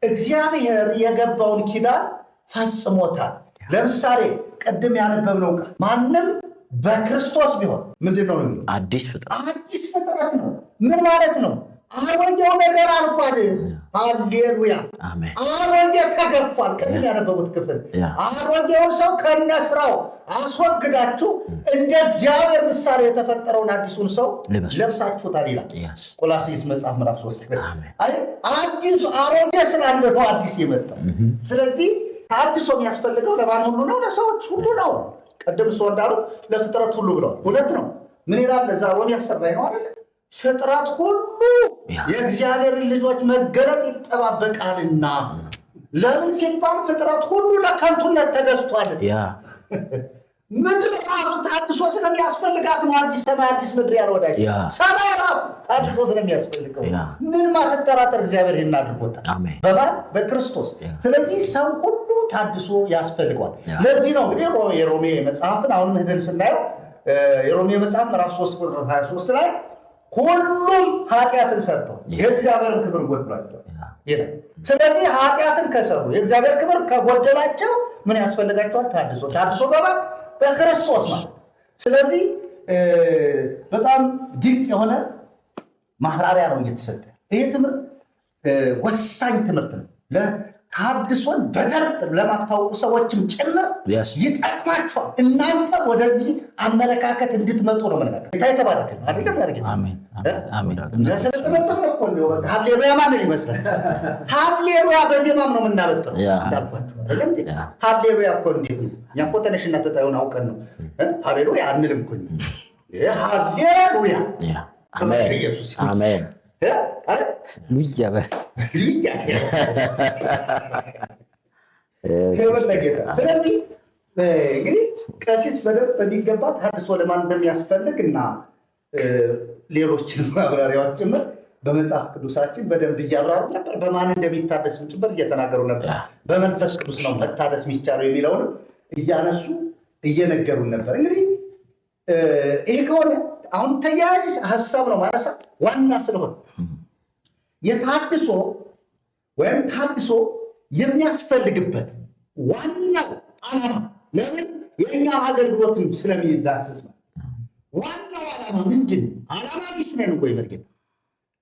እግዚአብሔር የገባውን ኪዳን ፈጽሞታል። ለምሳሌ ቅድም ያነበብነው ቃል ማንም በክርስቶስ ቢሆን ምንድን ነው? አዲስ ፍጥረት ነው። ምን ማለት ነው? አሮጌው ነገር አልፏል። ሃሌሉያ! አሮጌ ተገፏል። ቅድም ያነበቡት ክፍል አሮጌውን ሰው ከነስራው አስወግዳችሁ እንደ እግዚአብሔር ምሳሌ የተፈጠረውን አዲሱን ሰው ለብሳችሁታል ይላል ቆላስይስ መጽሐፍ ምዕራፍ 3። አዲሱ አሮጌ ስላለ ነው አዲስ የመጣው። ስለዚህ አዲሱ የሚያስፈልገው ለማን ሁሉ ነው? ለሰዎች ሁሉ ነው። ቅድም ሰው እንዳሉት ለፍጥረት ሁሉ ብለዋል። እውነት ነው። ምን ይላል? ለዛ ሮሜ 10 ላይ ነው አይደል? ፍጥረት ሁሉ የእግዚአብሔርን ልጆች መገለጥ ይጠባበቃልና። ለምን ሲባል ፍጥረት ሁሉ ለከንቱነት ተገዝቷል። ምድር ራሱ ታድሶ ስለሚያስፈልጋት ነው። አዲስ ሰማይ አዲስ ምድር ያለ ወዳጅ፣ ሰማይ ራሱ ታድሶ ስለሚያስፈልገው ምን ማትጠራጠር እግዚአብሔር ይናድርጎታል። በማን? በክርስቶስ። ስለዚህ ሰው ሁሉ ታድሶ ያስፈልገዋል። ለዚህ ነው እንግዲህ የሮሜ መጽሐፍን አሁን ሄደን ስናየው የሮሜ መጽሐፍ ምዕራፍ 3 ቁጥር 23 ላይ ሁሉም ኃጢአትን ሰርተው የእግዚአብሔርን ክብር ጎድሏቸው ይላል። ስለዚህ ኃጢአትን ከሰሩ የእግዚአብሔር ክብር ከጎደላቸው ምን ያስፈልጋቸዋል? ታድሶ በማን? በክርስቶስ ማለት። ስለዚህ በጣም ድንቅ የሆነ ማብራሪያ ነው እየተሰጠ። ይህ ትምህርት ወሳኝ ትምህርት ነው። ታድሶን በደንብ ለማታወቁ ሰዎችም ጭምር ይጠቅማቸዋል። እናንተ ወደዚህ አመለካከት እንድትመጡ ነው የምንመክረው። ጌታ የተባረከ ነው አይደለም? ሃሌሉያ ማለት ይመስላል። ሃሌሉያ በዜማም ነው የምናበጥረው እንዳልኳቸው። ሃሌሉያ እኮ እንዴት ነው? እኛ እኮ ተነሽና ተጣዩን አውቀን ነው ሃሌሉያ አንልም እኮ። ሃሌሉያ ኢየሱስ አሜን። ስለዚህ እንግዲህ ቀሲስ በደንብ በሚገባ ታድሶ ለማን እንደሚያስፈልግ እና ሌሎችን ማብራሪያዎች ጭምር በመጽሐፍ ቅዱሳችን በደንብ እያብራሩ ነበር። በማን እንደሚታደስ ጭምር እየተናገሩ ነበር። በመንፈስ ቅዱስ ነው መታደስ የሚቻለው የሚለውን እያነሱ እየነገሩን ነበር። እንግዲህ ይሄ ከሆነ አሁን ተያያዥ ሀሳብ ነው ማነሳት ዋና ስለሆነ የተሐድሶ ወይም ተሐድሶ የሚያስፈልግበት ዋናው ዓላማ ለምን የእኛም አገልግሎትም ስለሚዳስስ ነው። ዋናው ዓላማ ምንድን ነው? ዓላማ ቢስ ነን ወይ መርገጥ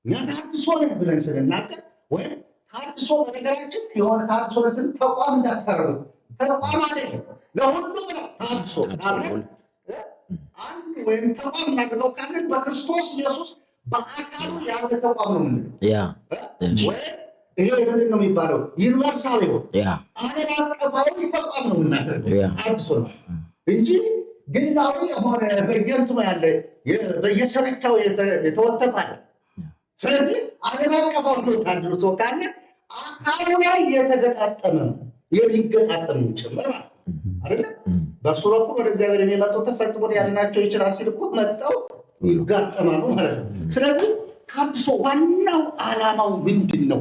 እኛ ተሐድሶ ነን ብለን ስንናገር ወይም ተሐድሶ በነገራችን የሆነ ተሐድሶ ለስን ተቋም እንዳታረጉት ተቋም አይደለም ለሁሉም ነው ተሐድሶ ካለን አንድ ወይም ተቋም እናገረው ካለን በክርስቶስ ኢየሱስ በአካሉ ያለ ተቋም ነው የምንለው ይሄ ምንድን ነው የሚባለው? ዩኒቨርሳል ይሆን ዓለም አቀፋዊ ተቋም ነው የምናደርገው ተሐድሶ ነው እንጂ ግላዊ የሆነ በየእንትኑ ያለ በየሰበቻው የተወተፋለ። ስለዚህ ዓለም አቀፋዊ ነው ተሐድሶ ካለ አካሉ ላይ የተገጣጠመ ነው የሚገጣጠም ጭምር ማለት አይደለም። በእርሱ በኩል ወደ እግዚአብሔር የሚመጡት ፈጽሞ ሊያድናቸው ይችላል ሲል እኮ መጥተው ይጋጠማሉ ማለት ነው። ስለዚህ ተሐድሶ ዋናው ዓላማው ምንድን ነው